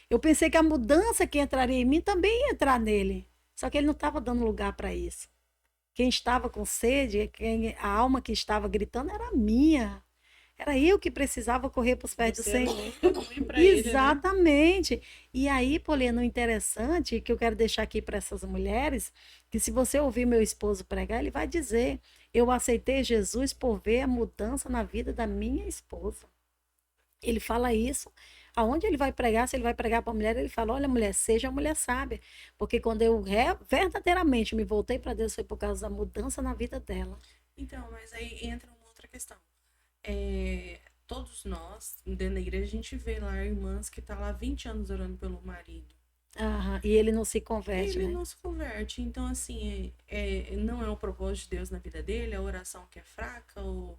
eu pensei que a mudança que entraria em mim também ia entrar nele. Só que ele não estava dando lugar para isso. Quem estava com sede, a alma que estava gritando era minha. Era eu que precisava correr para os pés do Você Senhor. era muito ruim pra ele, né? Exatamente. E aí, Poliana, o interessante que eu quero deixar aqui para essas mulheres, que se você ouvir meu esposo pregar, ele vai dizer: eu aceitei Jesus por ver a mudança na vida da minha esposa. Ele fala isso. Aonde ele vai pregar, se ele vai pregar para a mulher, ele fala: olha, mulher, seja uma mulher sábia. Porque quando eu verdadeiramente me voltei para Deus, foi por causa da mudança na vida dela. Então, mas aí entra uma outra questão. Todos nós, dentro da igreja, a gente vê lá irmãs que tá lá 20 anos orando pelo marido. Aham, e ele não se converte, Ele né? não se converte. Então, assim, não é o propósito de Deus na vida dele, a oração que é fraca, ou...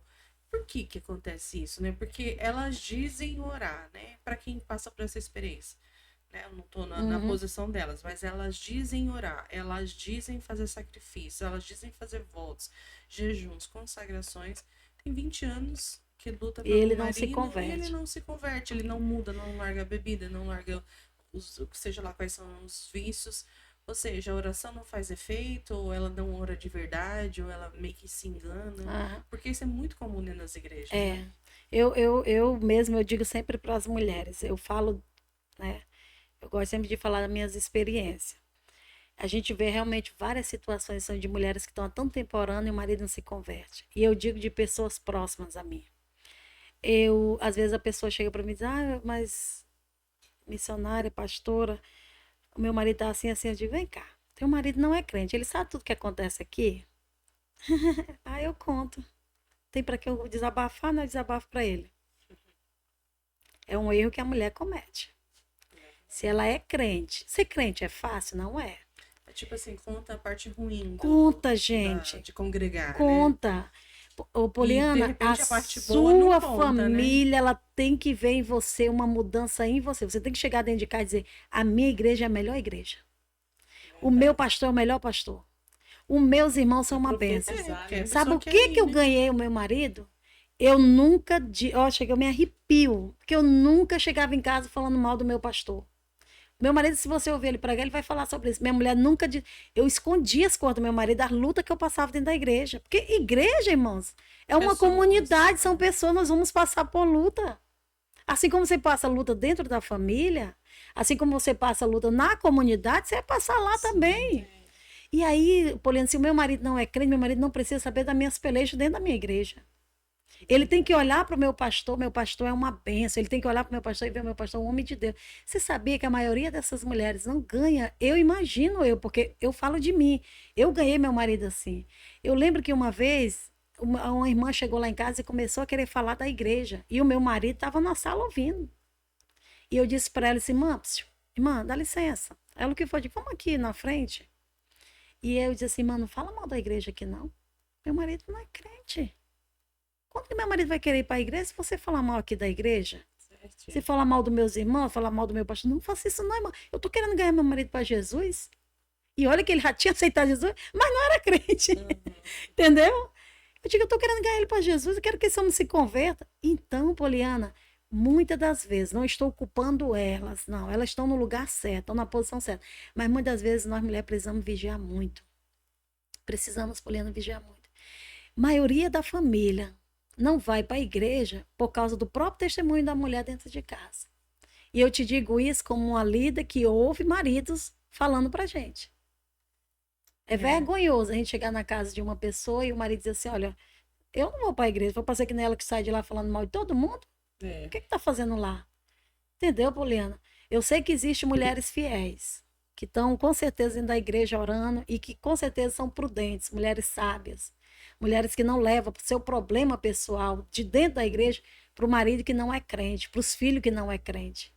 Por que que acontece isso, né? Porque elas dizem orar, né? Para quem passa por essa experiência. Né? Eu não tô na posição delas, mas elas dizem orar, elas dizem fazer sacrifício, elas dizem fazer votos, jejuns, consagrações. Tem 20 anos que luta E pelo ele não marido se e ele converte. não se converte, ele não muda, não larga a bebida, não larga seja lá quais são os vícios. Ou seja, a oração não faz efeito, ou ela não ora de verdade, ou ela meio que se engana. Aham. Porque isso é muito comum dentro das igrejas, É. né? Eu mesmo, eu digo sempre para as mulheres, eu falo, né? Eu gosto sempre de falar das minhas experiências. A gente vê realmente várias situações são de mulheres que estão há tanto tempo orando e o marido não se converte. E eu digo de pessoas próximas a mim. Às vezes a pessoa chega para mim e diz, mas missionária, pastora, o meu marido tá assim, assim. Eu digo, vem cá, teu marido não é crente, ele sabe tudo que acontece aqui? Aí eu conto. Tem para que eu desabafar? Não, eu desabafo para ele. É um erro que a mulher comete. Se ela é crente. Ser crente é fácil? Não é. É tipo assim, conta a parte ruim Conta, gente. de congregar, conta. né? Ô, Poliana, E, de repente, a parte boa sua não conta, família, né? ela tem que ver em você uma mudança em você. Você tem que chegar dentro de casa e dizer, a minha igreja é a melhor igreja. O meu pastor é o melhor pastor. Os meus irmãos são uma bênção. Sabe o que eu ganhei o meu marido? Eu nunca, chega, eu me arrepio, porque eu nunca chegava em casa falando mal do meu pastor. Meu marido, se você ouvir ele pregar, ele vai falar sobre isso. Minha mulher nunca... Eu escondi as coisas do meu marido, as lutas que eu passava dentro da igreja. Porque igreja, irmãos, é uma comunidade, são pessoas, nós vamos passar por luta. Assim como você passa luta dentro da família, assim como você passa luta na comunidade, você vai passar lá também. E aí, Poliana, se o meu marido não é crente, meu marido não precisa saber das minhas pelejas dentro da minha igreja. Ele tem que olhar para o meu pastor é uma bênção. Ele tem que olhar para o meu pastor e ver o meu pastor um homem de Deus. Você sabia que a maioria dessas mulheres não ganha? Eu imagino porque eu falo de mim. Eu ganhei meu marido assim. Eu lembro que uma vez, uma irmã chegou lá em casa e começou a querer falar da igreja. E o meu marido estava na sala ouvindo. E eu disse para ela assim, irmã, dá licença. Ela, o que foi? Vamos aqui na frente. E eu disse assim, não fala mal da igreja aqui não. Meu marido não é crente. Quando que meu marido vai querer ir para a igreja se você falar mal aqui da igreja? Certo. Se falar mal dos meus irmãos, falar mal do meu pastor, não faça isso não, irmão. Eu tô querendo ganhar meu marido para Jesus. E olha que ele já tinha aceitado Jesus, mas não era crente. Entendeu? Eu digo, eu tô querendo ganhar ele para Jesus, eu quero que esse homem se converta. Então, Poliana, muitas das vezes, não estou culpando elas, não. Elas estão no lugar certo, estão na posição certa. Mas muitas das vezes nós mulheres precisamos vigiar muito. Precisamos, Poliana, vigiar muito. Maioria da família não vai para a igreja por causa do próprio testemunho da mulher dentro de casa. E eu te digo isso como uma líder que ouve maridos falando pra gente. É vergonhoso a gente chegar na casa de uma pessoa e o marido dizer assim, olha, eu não vou para a igreja, vou passar que nela que sai de lá falando mal de todo mundo. O que tá fazendo lá? Entendeu, Poliana? Eu sei que existem mulheres fiéis, que estão com certeza dentro da igreja orando e que com certeza são prudentes, mulheres sábias. Mulheres que não levam o seu problema pessoal de dentro da igreja para o marido que não é crente, para os filhos que não é crente.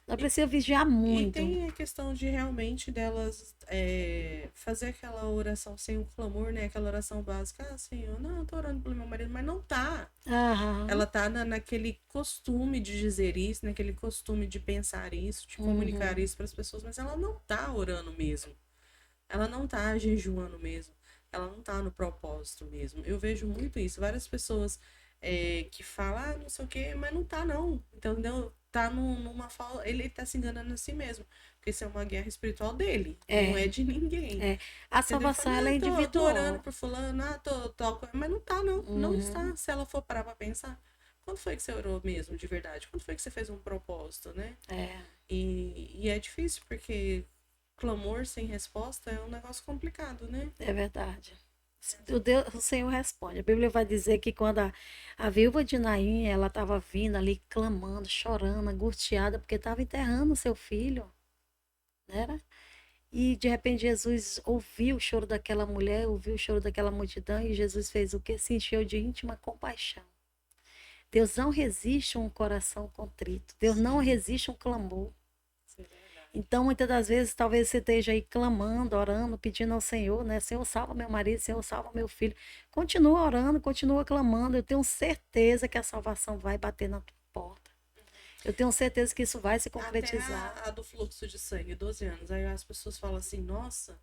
Nós precisamos vigiar muito. E tem a questão de realmente delas fazer aquela oração sem o clamor, né? Aquela oração básica, Senhor, não, eu tô orando pelo meu marido, mas não tá. Ela tá naquele costume de dizer isso, naquele costume de pensar isso, de comunicar isso para as pessoas, mas ela não tá orando mesmo. Ela não tá jejuando mesmo. Ela não tá no propósito mesmo. Eu vejo muito isso. Várias pessoas que falam, não sei o quê, mas não tá, não. Entendeu? Tá numa falta. Ele tá se enganando a si mesmo. Porque isso é uma guerra espiritual dele. Não é de ninguém. A salvação, ela é individual. Tô orando por fulano, mas não tá, não. Não está. Se ela for parar pra pensar. Quando foi que você orou mesmo, de verdade? Quando foi que você fez um propósito, né? E é difícil, porque clamor sem resposta é um negócio complicado, né? É verdade. O Senhor responde. A Bíblia vai dizer que quando a viúva de Naim, ela estava vindo ali clamando, chorando, angustiada, porque estava enterrando o seu filho, né? E de repente Jesus ouviu o choro daquela mulher, ouviu o choro daquela multidão, e Jesus fez o quê? Se encheu de íntima compaixão. Deus não resiste a um coração contrito. Deus não resiste a um clamor. Então, muitas das vezes, talvez você esteja aí clamando, orando, pedindo ao Senhor, né? Senhor, salva meu marido, Senhor, salva meu filho. Continua orando, continua clamando. Eu tenho certeza que a salvação vai bater na tua porta. Eu tenho certeza que isso vai se concretizar. Até a do fluxo de sangue, 12 anos. Aí as pessoas falam assim, nossa,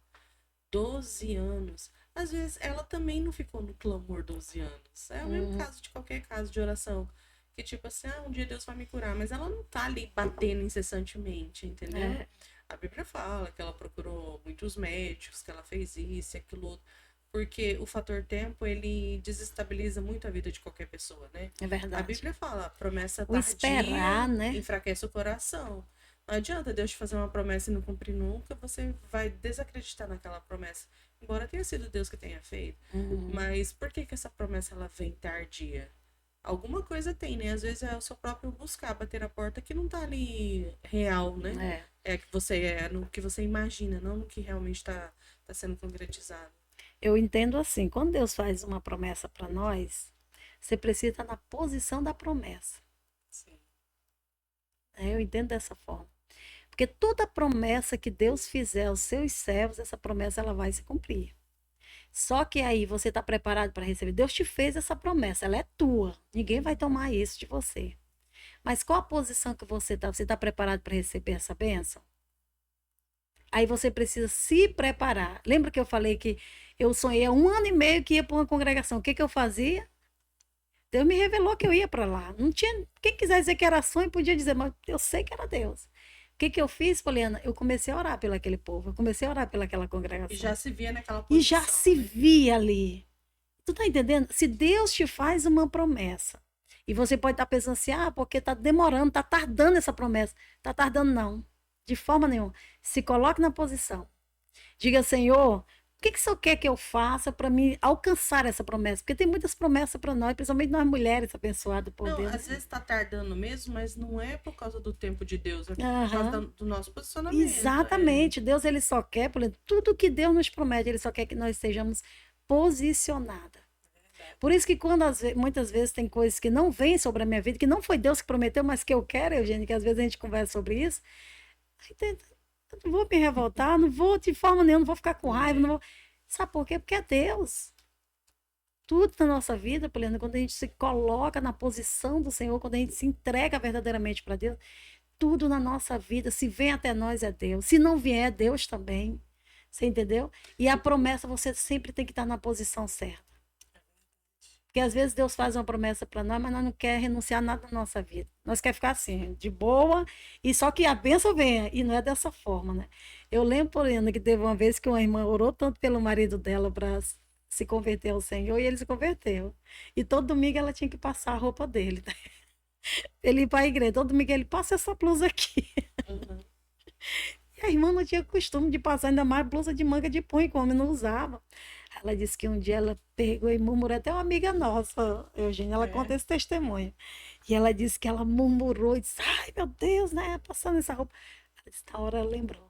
12 anos. Às vezes, ela também não ficou no clamor 12 anos. É o mesmo caso de qualquer caso de oração. Que tipo assim, um dia Deus vai me curar, mas ela não tá ali batendo incessantemente, entendeu? A Bíblia fala que ela procurou muitos médicos, que ela fez isso e aquilo outro. Porque o fator tempo, ele desestabiliza muito a vida de qualquer pessoa, né? É A verdade. Bíblia fala, promessa O esperar, tardia né? enfraquece o coração. Não adianta Deus te fazer uma promessa e não cumprir nunca, você vai desacreditar naquela promessa. Embora tenha sido Deus que tenha feito. Mas por que que essa promessa ela vem tardia? Alguma coisa tem, né? Às vezes é o seu próprio buscar, bater a porta que não tá ali real, né? É. É que você é no que você imagina, não no que realmente tá sendo concretizado. Eu entendo assim, quando Deus faz uma promessa para nós, você precisa estar na posição da promessa. Sim. Eu entendo dessa forma. Porque toda promessa que Deus fizer aos seus servos, essa promessa ela vai se cumprir. Só que aí você está preparado para receber. Deus te fez essa promessa, ela é tua. Ninguém vai tomar isso de você. Mas qual a posição que você está? Você está preparado para receber essa bênção? Aí você precisa se preparar. Lembra que eu falei que eu sonhei há 1 ano e meio que ia para uma congregação. O que eu fazia? Deus me revelou que eu ia para lá. Não tinha. Quem quiser dizer que era sonho, podia dizer, mas eu sei que era Deus. O que eu fiz, Poliana? Eu comecei a orar pelo aquele povo. Eu comecei a orar pelaquela congregação. E já se via naquela E posição. já se né? via ali. Tu tá entendendo? Se Deus te faz uma promessa, e você pode estar pensando assim, porque tá demorando, tá tardando essa promessa. Tá tardando não. De forma nenhuma. Se coloque na posição. Diga, Senhor, o que o Senhor quer que eu faça para me alcançar essa promessa? Porque tem muitas promessas para nós, principalmente nós mulheres abençoadas por Não, Deus. às vezes tá tardando mesmo, mas não é por causa do tempo de Deus, é por Aham. causa do nosso posicionamento. Exatamente. Deus, ele só quer, por exemplo, tudo que Deus nos promete, ele só quer que nós sejamos posicionadas. Por isso que quando muitas vezes tem coisas que não vêm sobre a minha vida, que não foi Deus que prometeu, mas que eu quero, Eugênia, que às vezes a gente conversa sobre isso, eu não vou me revoltar, não vou de forma nenhuma, não vou ficar com raiva, não vou... Sabe por quê? Porque é Deus. Tudo na nossa vida, Poliana, quando a gente se coloca na posição do Senhor, quando a gente se entrega verdadeiramente para Deus, tudo na nossa vida, se vem até nós é Deus. Se não vier, é Deus também. Você entendeu? E a promessa, você sempre tem que estar na posição certa. Porque às vezes Deus faz uma promessa para nós, mas nós não queremos renunciar a nada na nossa vida. Nós queremos ficar assim, de boa, e só que a bênção venha. E não é dessa forma, né? Eu lembro, Poliana, que teve uma vez que uma irmã orou tanto pelo marido dela para se converter ao Senhor, e ele se converteu. E todo domingo ela tinha que passar a roupa dele. Né? Ele ia para a igreja, todo domingo ele passa essa blusa aqui. Uhum. E a irmã não tinha costume de passar ainda mais blusa de manga de punho, como não usava. Ela disse que um dia ela pegou e murmurou, até uma amiga nossa, Eugênia, ela conta esse testemunho. E ela disse que ela murmurou e disse, ai meu Deus, né, passando essa roupa. Ela disse, na hora ela lembrou.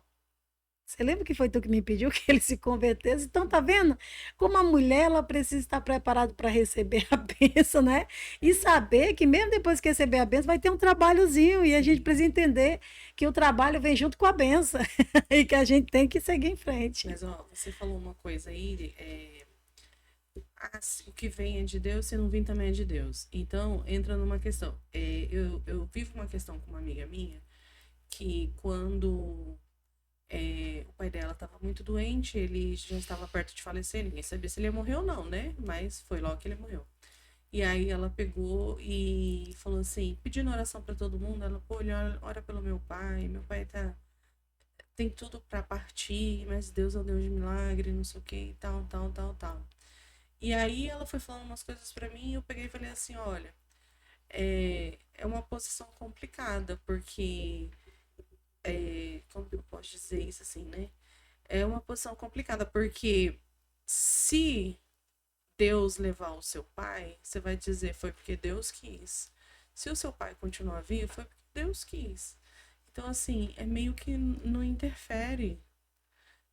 Você lembra que foi tu que me pediu que ele se convertesse? Então, tá vendo? Como a mulher, ela precisa estar preparada para receber a bênção, né? E saber que mesmo depois que receber a bênção, vai ter um trabalhozinho. E a gente precisa entender que o trabalho vem junto com a bênção. E que a gente tem que seguir em frente. Mas, ó, você falou uma coisa aí, o que vem é de Deus, se não vir também é de Deus. Então, entra numa questão. Eu vivo uma questão com uma amiga minha, que quando o pai dela estava muito doente, ele já estava perto de falecer, ninguém sabia se ele ia morrer ou não, né? Mas foi logo que ele morreu. E aí ela pegou e falou assim, pedindo oração para todo mundo, ela, pô, ora pelo meu pai tem tudo para partir, mas Deus é o Deus de milagre, não sei o que, e tal. E aí ela foi falando umas coisas para mim, e eu peguei e falei assim, olha, é uma posição complicada, porque como eu posso dizer isso assim, né? É uma posição complicada, porque se Deus levar o seu pai, você vai dizer, foi porque Deus quis. Se o seu pai continuar vivo, foi porque Deus quis. Então, assim, é meio que não interfere,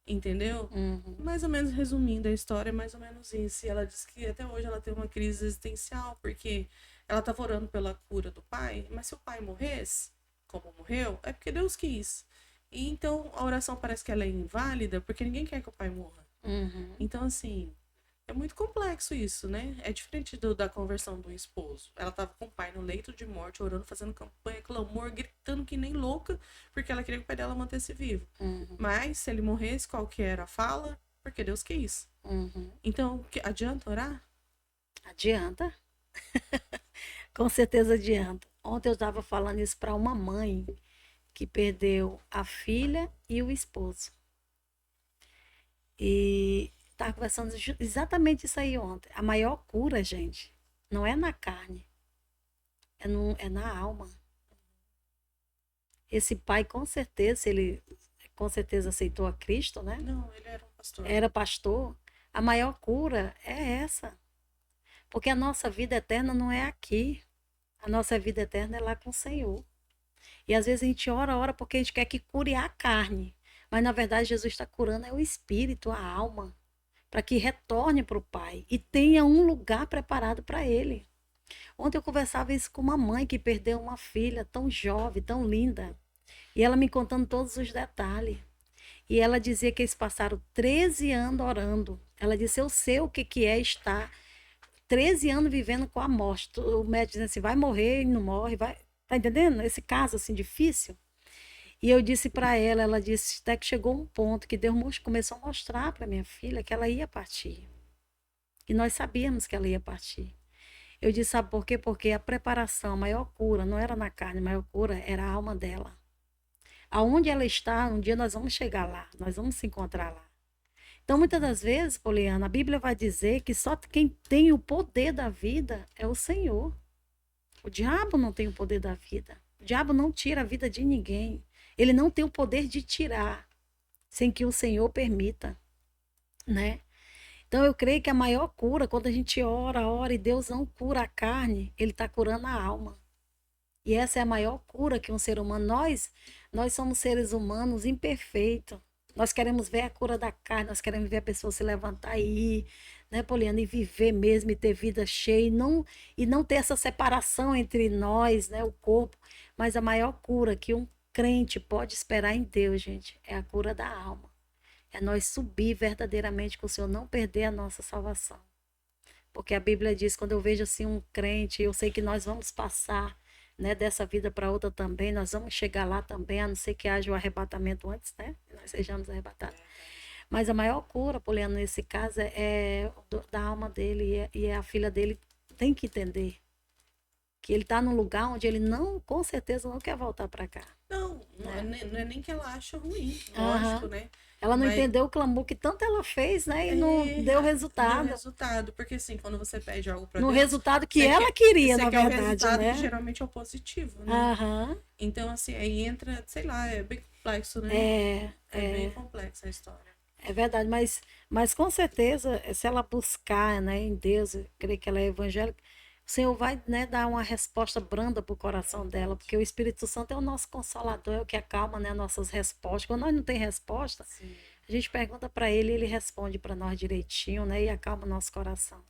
entendeu? Uhum. Mais ou menos resumindo a história, é mais ou menos isso. E ela disse que até hoje ela tem uma crise existencial, porque ela estava orando pela cura do pai, mas se o pai morresse, como morreu, é porque Deus quis. E então a oração parece que ela é inválida, porque ninguém quer que o pai morra. Uhum. Então, assim, é muito complexo isso, né? É diferente da conversão do esposo. Ela tava com o pai no leito de morte, orando, fazendo campanha, clamor, gritando que nem louca, porque ela queria que o pai dela mantesse vivo. Uhum. Mas, se ele morresse, qual que era a fala? Porque Deus quis. Uhum. Então, adianta orar? Adianta. Com certeza adianta. Ontem eu estava falando isso para uma mãe que perdeu a filha e o esposo. E estava conversando exatamente isso aí ontem. A maior cura, gente, não é na carne, é na alma. Esse pai, com certeza, ele com certeza aceitou a Cristo, né? Não, ele era um pastor. Era pastor. A maior cura é essa. Porque a nossa vida eterna não é aqui. A nossa vida eterna é lá com o Senhor. E às vezes a gente ora porque a gente quer que cure a carne. Mas na verdade Jesus está curando é o espírito, a alma. Para que retorne para o Pai. E tenha um lugar preparado para ele. Ontem eu conversava isso com uma mãe que perdeu uma filha tão jovem, tão linda. E ela me contando todos os detalhes. E ela dizia que eles passaram 13 anos orando. Ela disse, eu sei o que é estar 13 anos vivendo com a morte. O médico dizendo assim, vai morrer e não morre. Vai... Tá entendendo? Esse caso assim difícil. E eu disse para ela, ela disse, até que chegou um ponto que Deus começou a mostrar para minha filha que ela ia partir. E nós sabíamos que ela ia partir. Eu disse, sabe por quê? Porque a preparação, a maior cura, não era na carne, a maior cura era a alma dela. Aonde ela está, um dia nós vamos chegar lá, nós vamos se encontrar lá. Então, muitas das vezes, Poliana, a Bíblia vai dizer que só quem tem o poder da vida é o Senhor. O diabo não tem o poder da vida. O diabo não tira a vida de ninguém. Ele não tem o poder de tirar, sem que o Senhor permita, né? Então, eu creio que a maior cura, quando a gente ora e Deus não cura a carne, Ele está curando a alma. E essa é a maior cura que um ser humano... Nós somos seres humanos imperfeitos. Nós queremos ver a cura da carne, nós queremos ver a pessoa se levantar e ir, né, Poliana? E viver mesmo, e ter vida cheia, e não ter essa separação entre nós, né, o corpo. Mas a maior cura que um crente pode esperar em Deus, gente, é a cura da alma. É nós subir verdadeiramente com o Senhor, não perder a nossa salvação. Porque a Bíblia diz, quando eu vejo assim um crente, eu sei que nós vamos passar, né, dessa vida para outra também, nós vamos chegar lá também, a não ser que haja o arrebatamento antes, né, nós sejamos arrebatados. Mas a maior cura, Poliana, nesse caso, é da alma dele, e a filha dele tem que entender que ele está num lugar onde ele não, com certeza, não quer voltar para cá. Não é nem que ela acha ruim, lógico, né? Ela não entendeu o clamor que tanto ela fez, né? E não deu resultado. Deu resultado, porque assim, quando você pede algo para no Deus... resultado que ela queria, na verdade, o resultado né? Que geralmente é o positivo, né? Então, assim, aí entra, sei lá, é bem complexo, né? É bem complexa a história. É verdade, mas com certeza, se ela buscar, né, em Deus, eu creio que ela é evangélica, o Senhor vai, né, dar uma resposta branda para o coração dela, porque o Espírito Santo é o nosso consolador, é o que acalma, né, nossas respostas. Quando nós não temos resposta, sim, a gente pergunta para ele e ele responde para nós direitinho, né, e acalma o nosso coração.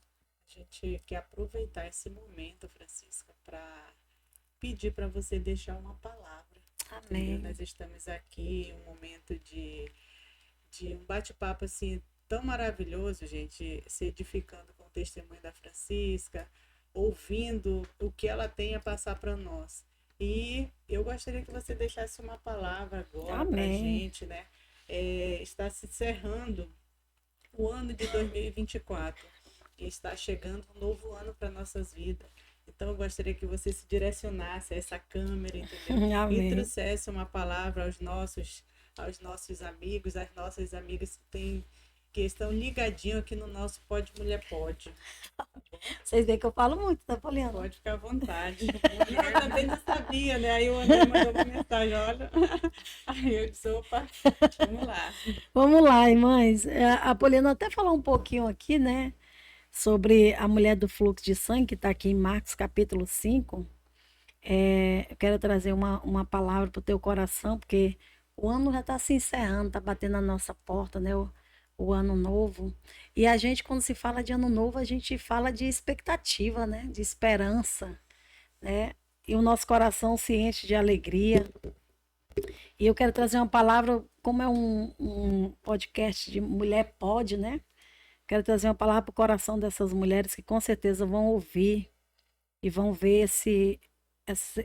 A gente quer aproveitar esse momento, Francisca, para pedir para você deixar uma palavra. Amém. Entendeu? Nós estamos aqui, um momento de um bate-papo assim tão maravilhoso, gente, se edificando com o testemunho da Francisca, ouvindo o que ela tem a passar para nós. E eu gostaria que você deixasse uma palavra agora para a gente, né? Está se encerrando o ano de 2024 e está chegando um novo ano para nossas vidas. Então eu gostaria que você se direcionasse a essa câmera, entendeu? Amém. E trouxesse uma palavra aos nossos amigos, às nossas amigas que estão ligadinhos aqui no nosso Pode Mulher Pode. Vocês veem que eu falo muito, tá, Poliana? Pode ficar à vontade. Eu também não sabia, né? Aí o André mandou uma mensagem, olha. Aí eu disse, opa, vamos lá. Vamos lá, irmãs. A Poliana até falou um pouquinho aqui, né? Sobre a mulher do fluxo de sangue, que está aqui em Marcos capítulo 5. Eu quero trazer uma palavra para o teu coração, porque o ano já está se encerrando, está batendo na nossa porta, né? O ano novo. E a gente, quando se fala de ano novo, a gente fala de expectativa, né? De esperança, né? E o nosso coração se enche de alegria. E eu quero trazer uma palavra, como é um podcast de Mulher Pode, né? Quero trazer uma palavra para o coração dessas mulheres que com certeza vão ouvir e vão ver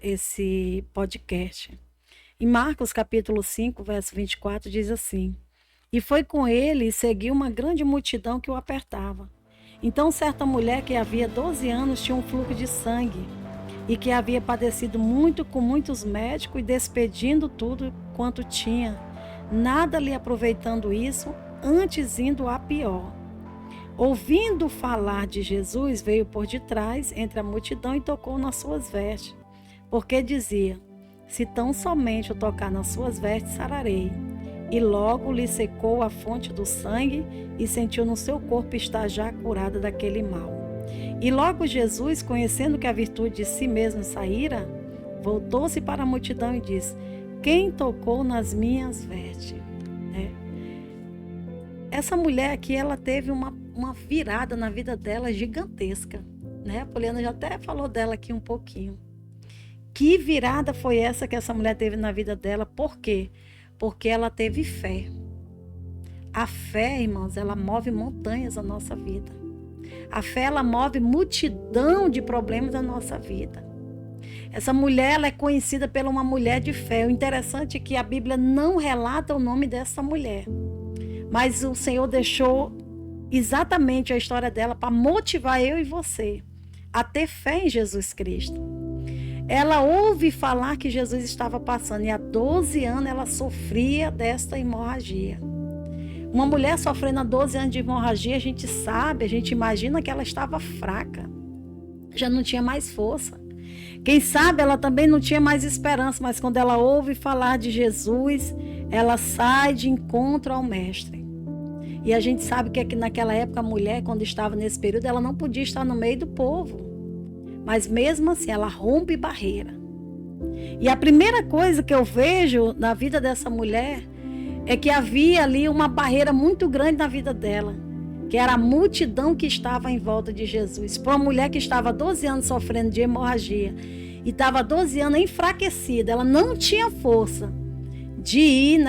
esse podcast. Em Marcos capítulo 5, verso 24, diz assim: E foi com ele e seguiu uma grande multidão que o apertava. Então certa mulher que havia 12 anos tinha um fluxo de sangue e que havia padecido muito com muitos médicos e despedindo tudo quanto tinha, nada lhe aproveitando isso, antes indo a pior. ouvindo falar de Jesus, veio por detrás, entre a multidão, e tocou nas suas vestes. Porque dizia: se tão somente eu tocar nas suas vestes, sararei. E logo lhe secou a fonte do sangue e sentiu no seu corpo estar já curada daquele mal. E logo Jesus, conhecendo que a virtude de si mesmo saíra, voltou-se para a multidão e disse: quem tocou nas minhas vestes? Essa mulher aqui, ela teve uma virada na vida dela gigantesca. A Poliana já até falou dela aqui um pouquinho. Que virada foi essa que essa mulher teve na vida dela? Por quê? Porque ela teve fé. A fé, irmãos, ela move montanhas na nossa vida. A fé, ela move multidão de problemas na nossa vida. Essa mulher, ela é conhecida pela uma mulher de fé. O interessante é que a Bíblia não relata o nome dessa mulher. Mas o Senhor deixou exatamente a história dela para motivar eu e você a ter fé em Jesus Cristo. Ela ouve falar que Jesus estava passando e há 12 anos ela sofria desta hemorragia. Uma mulher sofrendo há 12 anos de hemorragia, a gente sabe, a gente imagina que ela estava fraca, já não tinha mais força. Quem sabe ela também não tinha mais esperança, mas quando ela ouve falar de Jesus, ela sai de encontro ao Mestre. E a gente sabe que naquela época a mulher, quando estava nesse período, ela não podia estar no meio do povo. Mas mesmo assim, ela rompe barreira. E a primeira coisa que eu vejo na vida dessa mulher é que havia ali uma barreira muito grande na vida dela, que era a multidão que estava em volta de Jesus. Para uma mulher que estava há 12 anos sofrendo de hemorragia e estava há 12 anos enfraquecida, ela não tinha força de ir,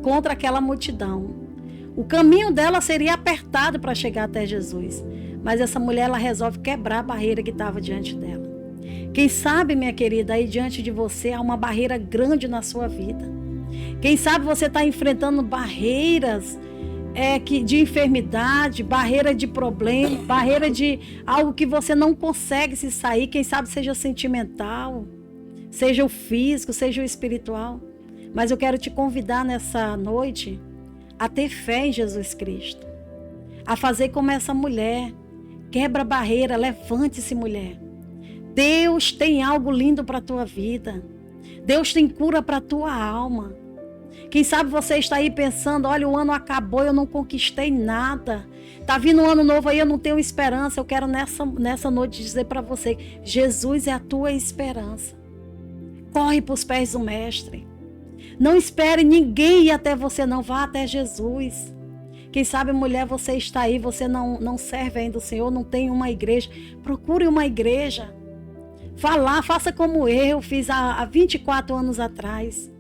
contra aquela multidão. O caminho dela seria apertado para chegar até Jesus. Mas essa mulher, ela resolve quebrar a barreira que estava diante dela. Quem sabe, minha querida, aí diante de você há uma barreira grande na sua vida. Quem sabe você está enfrentando barreiras de enfermidade, barreira de problema, barreira de algo que você não consegue se sair. Quem sabe seja sentimental, seja o físico, seja o espiritual. Mas eu quero te convidar nessa noite a ter fé em Jesus Cristo. A fazer como essa mulher. Quebra a barreira, levante-se, mulher. Deus tem algo lindo para a tua vida. Deus tem cura para a tua alma. Quem sabe você está aí pensando: olha, o ano acabou, eu não conquistei nada. Está vindo um ano novo aí, eu não tenho esperança. Eu quero nessa noite dizer para você: Jesus é a tua esperança. Corre para os pés do Mestre. Não espere ninguém ir até você, não. Vá até Jesus. Quem sabe, mulher, você está aí, você não serve ainda o Senhor, não tem uma igreja. Procure uma igreja. Vá lá, faça como eu fiz há 24 anos atrás.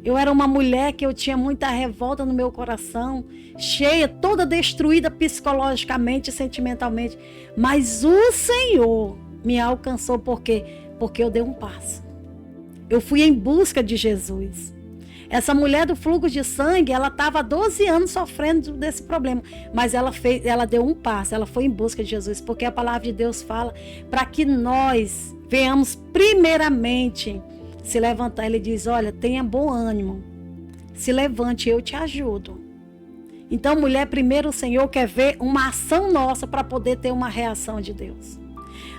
Eu era uma mulher que eu tinha muita revolta no meu coração, cheia, toda destruída psicologicamente e sentimentalmente. Mas o Senhor me alcançou. Por quê? Porque eu dei um passo. Eu fui em busca de Jesus. Essa mulher do fluxo de sangue, ela estava há 12 anos sofrendo desse problema. Mas ela deu um passo, ela foi em busca de Jesus. Porque a palavra de Deus fala para que nós venhamos primeiramente se levantar. Ele diz: olha, tenha bom ânimo. Se levante, eu te ajudo. Então, mulher, primeiro o Senhor quer ver uma ação nossa para poder ter uma reação de Deus.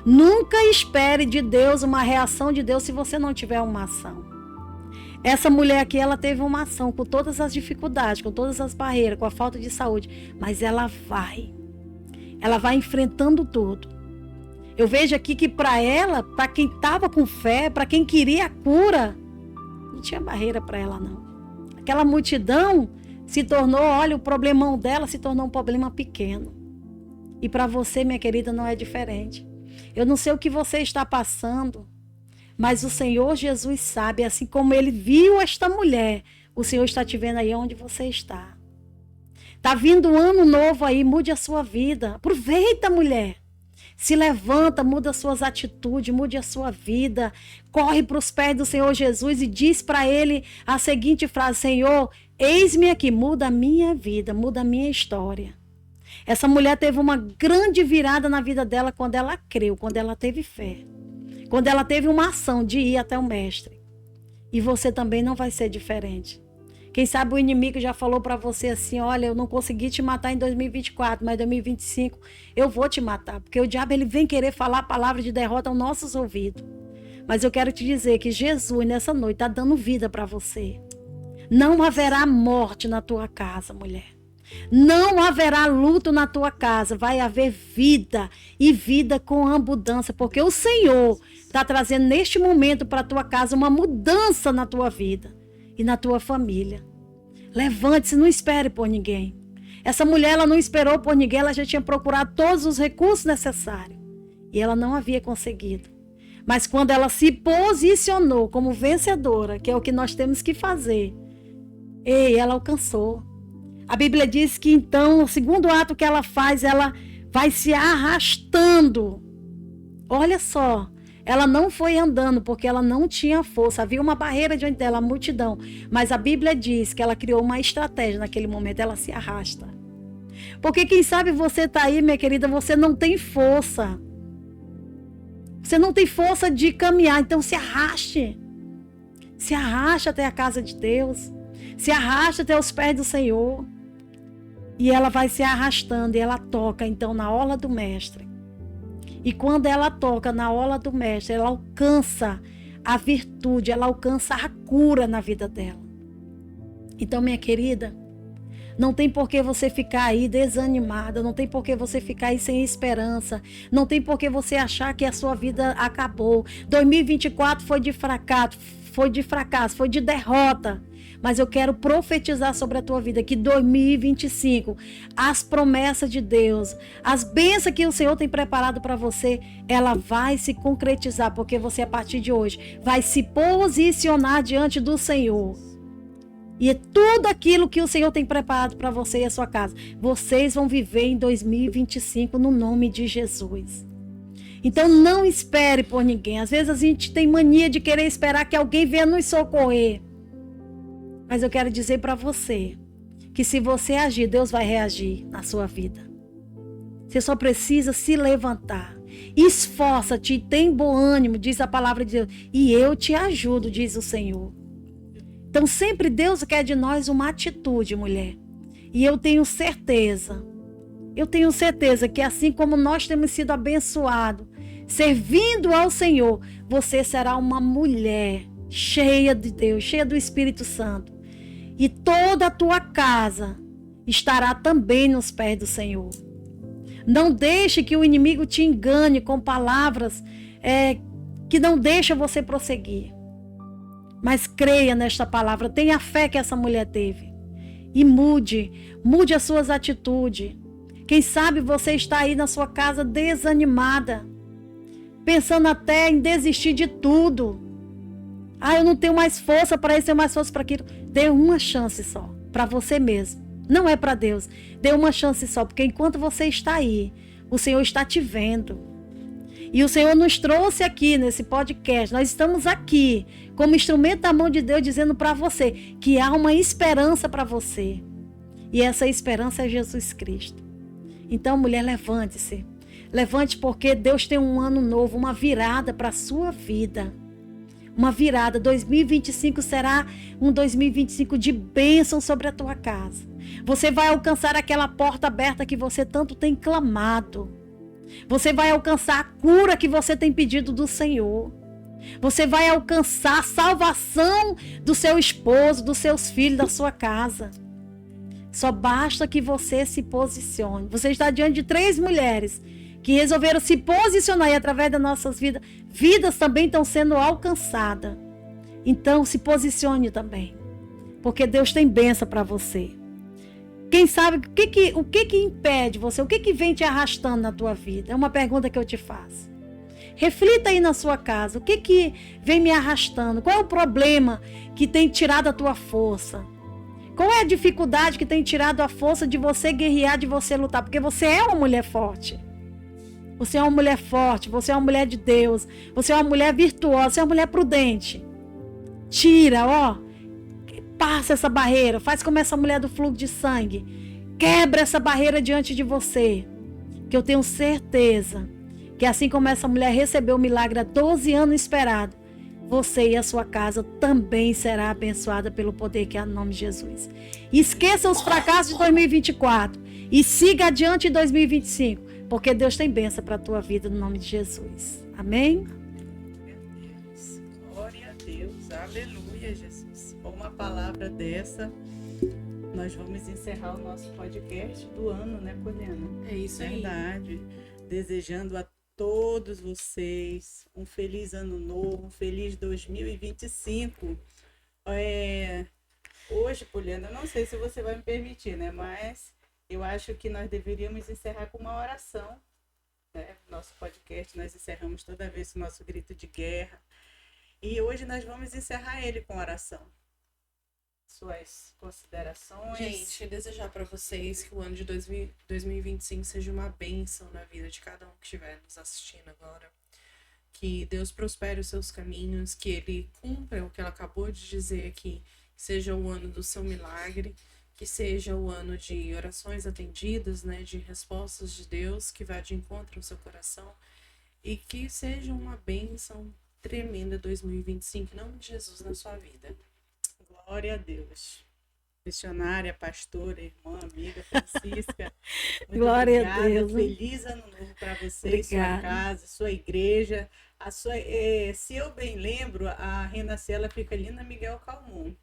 Nunca espere de Deus uma reação de Deus se você não tiver uma ação. Essa mulher aqui, ela teve uma ação com todas as dificuldades, com todas as barreiras, com a falta de saúde. Mas ela vai enfrentando tudo. Eu vejo aqui que para ela, para quem estava com fé, para quem queria a cura, não tinha barreira para ela, não. Aquela multidão se tornou, olha, o problemão dela se tornou um problema pequeno. E para você, minha querida, não é diferente. Eu não sei o que você está passando, mas o Senhor Jesus sabe, assim como Ele viu esta mulher, o Senhor está te vendo aí onde você está. Está vindo um ano novo aí, mude a sua vida. Aproveita, mulher. Se levanta, muda as suas atitudes, mude a sua vida. Corre para os pés do Senhor Jesus e diz para Ele a seguinte frase: Senhor, eis-me aqui, muda a minha vida, muda a minha história. Essa mulher teve uma grande virada na vida dela quando ela creu, quando ela teve fé. Quando ela teve uma ação de ir até o Mestre. E você também não vai ser diferente. Quem sabe o inimigo já falou para você assim, olha, eu não consegui te matar em 2024, mas em 2025 eu vou te matar. Porque o diabo ele vem querer falar a palavra de derrota aos nossos ouvidos. Mas eu quero te dizer que Jesus nessa noite está dando vida para você. Não haverá morte na tua casa, mulher. Não haverá luto na tua casa. Vai haver vida e vida com abundância. Porque o Senhor está trazendo neste momento para a tua casa uma mudança na tua vida e na tua família. Levante-se, não espere por ninguém. Essa mulher ela não esperou por ninguém, ela já tinha procurado todos os recursos necessários. E ela não havia conseguido. Mas quando ela se posicionou como vencedora, que é o que nós temos que fazer, ela alcançou. A Bíblia diz que então, o segundo ato que ela faz, ela vai se arrastando. Olha só, ela não foi andando porque ela não tinha força. Havia uma barreira diante dela, a multidão. Mas a Bíblia diz que ela criou uma estratégia naquele momento, ela se arrasta. Porque quem sabe você está aí, minha querida, você não tem força. Você não tem força de caminhar, então se arraste. Se arraste até a casa de Deus. Se arrasta até os pés do Senhor. E ela vai se arrastando e ela toca então na orla do mestre. E quando ela toca na orla do mestre, ela alcança a virtude, ela alcança a cura na vida dela. Então, minha querida, não tem por que você ficar aí desanimada, não tem por que você ficar aí sem esperança, não tem por que você achar que a sua vida acabou. 2024 foi de fracasso, foi de derrota. Mas eu quero profetizar sobre a tua vida que 2025, as promessas de Deus, as bênçãos que o Senhor tem preparado para você, ela vai se concretizar, porque você a partir de hoje vai se posicionar diante do Senhor. E tudo aquilo que o Senhor tem preparado para você e a sua casa, vocês vão viver em 2025 no nome de Jesus. Então não espere por ninguém. Às vezes a gente tem mania de querer esperar que alguém venha nos socorrer. Mas eu quero dizer para você que se você agir, Deus vai reagir na sua vida. Você só precisa se levantar. Esforça-te, tem bom ânimo, diz a palavra de Deus. E eu te ajudo, diz o Senhor. Então sempre Deus quer de nós uma atitude, mulher. E eu tenho certeza que assim como nós temos sido abençoados, servindo ao Senhor, você será uma mulher cheia de Deus, cheia do Espírito Santo. E toda a tua casa estará também nos pés do Senhor. Não deixe que o inimigo te engane com palavras que não deixam você prosseguir. Mas creia nesta palavra, tenha a fé que essa mulher teve. E mude as suas atitudes. Quem sabe você está aí na sua casa desanimada, pensando até em desistir de tudo. Eu não tenho mais força para isso, tenho mais força para aquilo. Dê uma chance só, para você mesmo. Não é para Deus. Dê uma chance só, porque enquanto você está aí, o Senhor está te vendo. E o Senhor nos trouxe aqui nesse podcast. Nós estamos aqui como instrumento da mão de Deus, dizendo para você que há uma esperança para você. E essa esperança é Jesus Cristo. Então, mulher, levante-se. Levante, porque Deus tem um ano novo, uma virada para a sua vida. Uma virada. 2025 será um 2025 de bênção sobre a tua casa. Você vai alcançar aquela porta aberta que você tanto tem clamado. Você vai alcançar a cura que você tem pedido do Senhor. Você vai alcançar a salvação do seu esposo, dos seus filhos, da sua casa. Só basta que você se posicione. Você está diante de 3 mulheres que resolveram se posicionar e através das nossas vidas também estão sendo alcançadas. Então se posicione também, porque Deus tem bênção para você. Quem sabe o que impede você, o que vem te arrastando na tua vida? É uma pergunta que eu te faço. Reflita aí na sua casa, o que vem me arrastando? Qual é o problema que tem tirado a tua força? Qual é a dificuldade que tem tirado a força de você guerrear, de você lutar? Porque você é uma mulher forte. Você é uma mulher forte, você é uma mulher de Deus, você é uma mulher virtuosa, você é uma mulher prudente. Tira, passa essa barreira, faz como essa mulher do fluxo de sangue. Quebra essa barreira diante de você, que eu tenho certeza que assim como essa mulher recebeu o milagre há 12 anos esperado, você e a sua casa também será abençoada pelo poder que há no nome de Jesus. Esqueça os fracassos de 2024 e siga adiante em 2025, porque Deus tem bênção para a tua vida no nome de Jesus. Amém? Glória a Deus, aleluia, Jesus. Com uma palavra dessa, nós vamos encerrar o nosso podcast do ano, né, Poliana? É isso aí. Verdade. Desejando a todos vocês um feliz ano novo, um feliz 2025. Hoje, Poliana, eu não sei se você vai me permitir, né? Mas eu acho que nós deveríamos encerrar com uma oração, né? Nosso podcast, nós encerramos toda vez o nosso grito de guerra. E hoje nós vamos encerrar ele com oração. Suas considerações. Gente, desejar para vocês que o ano de 2025 seja uma bênção na vida de cada um que estiver nos assistindo agora. Que Deus prospere os seus caminhos, que Ele cumpra o que ela acabou de dizer aqui, seja o ano do seu milagre, que seja o ano de orações atendidas, né, de respostas de Deus, que vá de encontro ao seu coração, e que seja uma bênção tremenda 2025, em nome de Jesus na sua vida. Glória a Deus. Missionária, pastora, irmã, amiga Francisca. Muito Glória obrigada. a Deus. Feliz ano novo para você, Obrigada. sua casa, sua igreja. Se eu bem lembro, a Renascer ela fica ali na Miguel Calmon,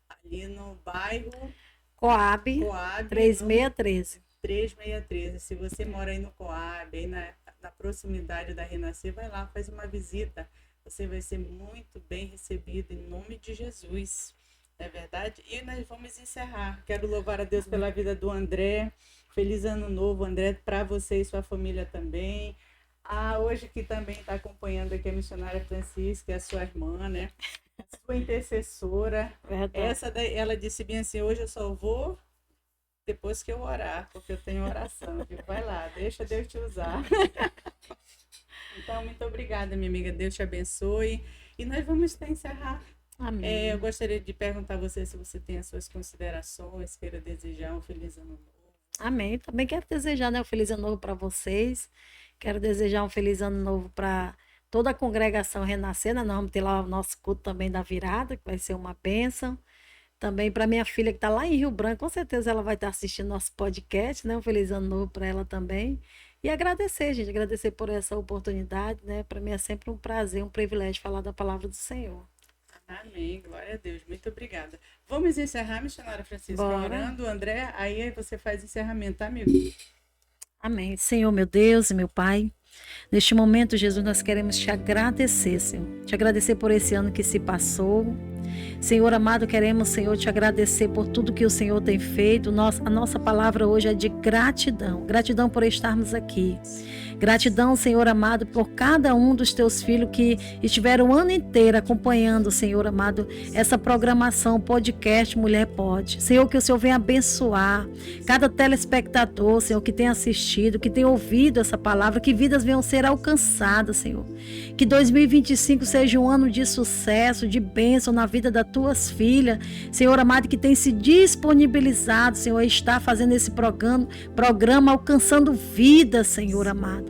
ali no bairro Coab, Coab, 3613. 3613. Se você mora aí no Coab, aí na proximidade da Renascer, vai lá, faz uma visita. Você vai ser muito bem recebido em nome de Jesus. Não é verdade? E nós vamos encerrar. Quero louvar a Deus pela vida do André. Feliz ano novo, André, para você e sua família também. Hoje que também está acompanhando aqui a missionária Francisca, a sua irmã, né? A sua intercessora. Verdade. Ela disse bem assim, hoje eu só vou depois que eu orar, porque eu tenho oração, viu? Vai lá, deixa Deus te usar. Então, muito obrigada, minha amiga. Deus te abençoe. E nós vamos encerrar. Amém. Eu gostaria de perguntar a você se você tem as suas considerações, queira desejar um feliz ano novo. Amém. Também quero desejar, né, um feliz ano novo para vocês. Quero desejar um feliz ano novo para toda a congregação Renascer, né? Nós vamos ter lá o nosso culto também da virada, que vai ser uma bênção. Também para minha filha que está lá em Rio Branco, com certeza ela vai estar assistindo nosso podcast, né? Um feliz ano novo para ela também. E agradecer, gente, agradecer por essa oportunidade, né? Para mim é sempre um prazer, um privilégio falar da palavra do Senhor. Amém, glória a Deus, muito obrigada. Vamos encerrar, missionária Francisca, Bora. orando, André, aí você faz encerramento, tá, amigo? Amém. Senhor, meu Deus e meu Pai, neste momento, Jesus, nós queremos te agradecer, Senhor. Te agradecer por esse ano que se passou. Senhor amado, queremos, Senhor, te agradecer por tudo que o Senhor tem feito. A nossa palavra hoje é de gratidão. Gratidão por estarmos aqui. Gratidão, Senhor amado, por cada um dos teus filhos que estiveram o ano inteiro acompanhando, Senhor amado, essa programação, podcast Mulher Pode. Senhor, que o Senhor venha abençoar cada telespectador, Senhor, que tem assistido, que tem ouvido essa palavra, que vidas venham ser alcançadas, Senhor. Que 2025 seja um ano de sucesso, de bênção na vida das tuas filhas, Senhor amado, que tem se disponibilizado, Senhor, a estar fazendo esse programa alcançando vidas, Senhor amado.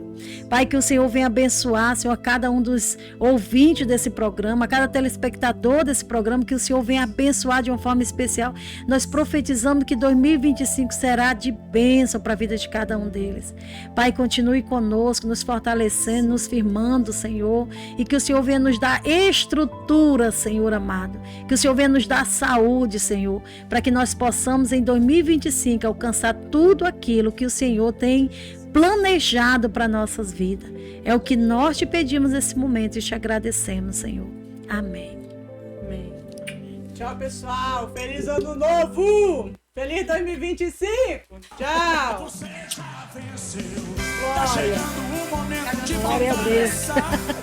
Pai, que o Senhor venha abençoar, Senhor, cada um dos ouvintes desse programa, cada telespectador desse programa, que o Senhor venha abençoar de uma forma especial. Nós profetizamos que 2025 será de bênção para a vida de cada um deles. Pai, continue conosco, nos fortalecendo, nos firmando, Senhor, e que o Senhor venha nos dar estrutura, Senhor amado, que o Senhor venha nos dar saúde, Senhor, para que nós possamos em 2025 alcançar tudo aquilo que o Senhor tem planejado para nossas vidas. É o que nós te pedimos nesse momento e te agradecemos, Senhor. Amém. Amém. Tchau, pessoal. Feliz ano novo. Feliz 2025. Tchau. Você já venceu. Tá Glória. chegando um momento de Glória a Deus.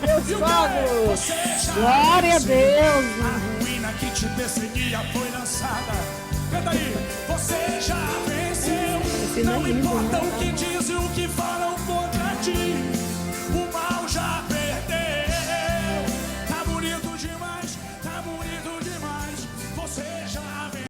Deus fogo. Você já Glória a venceu. Deus. A ruína que te perseguia foi lançada. Canta aí. Você já venceu. Esse não Não é lindo, importa né? o que dizem, o que falam contra ti. O mal já perdeu. Tá bonito demais.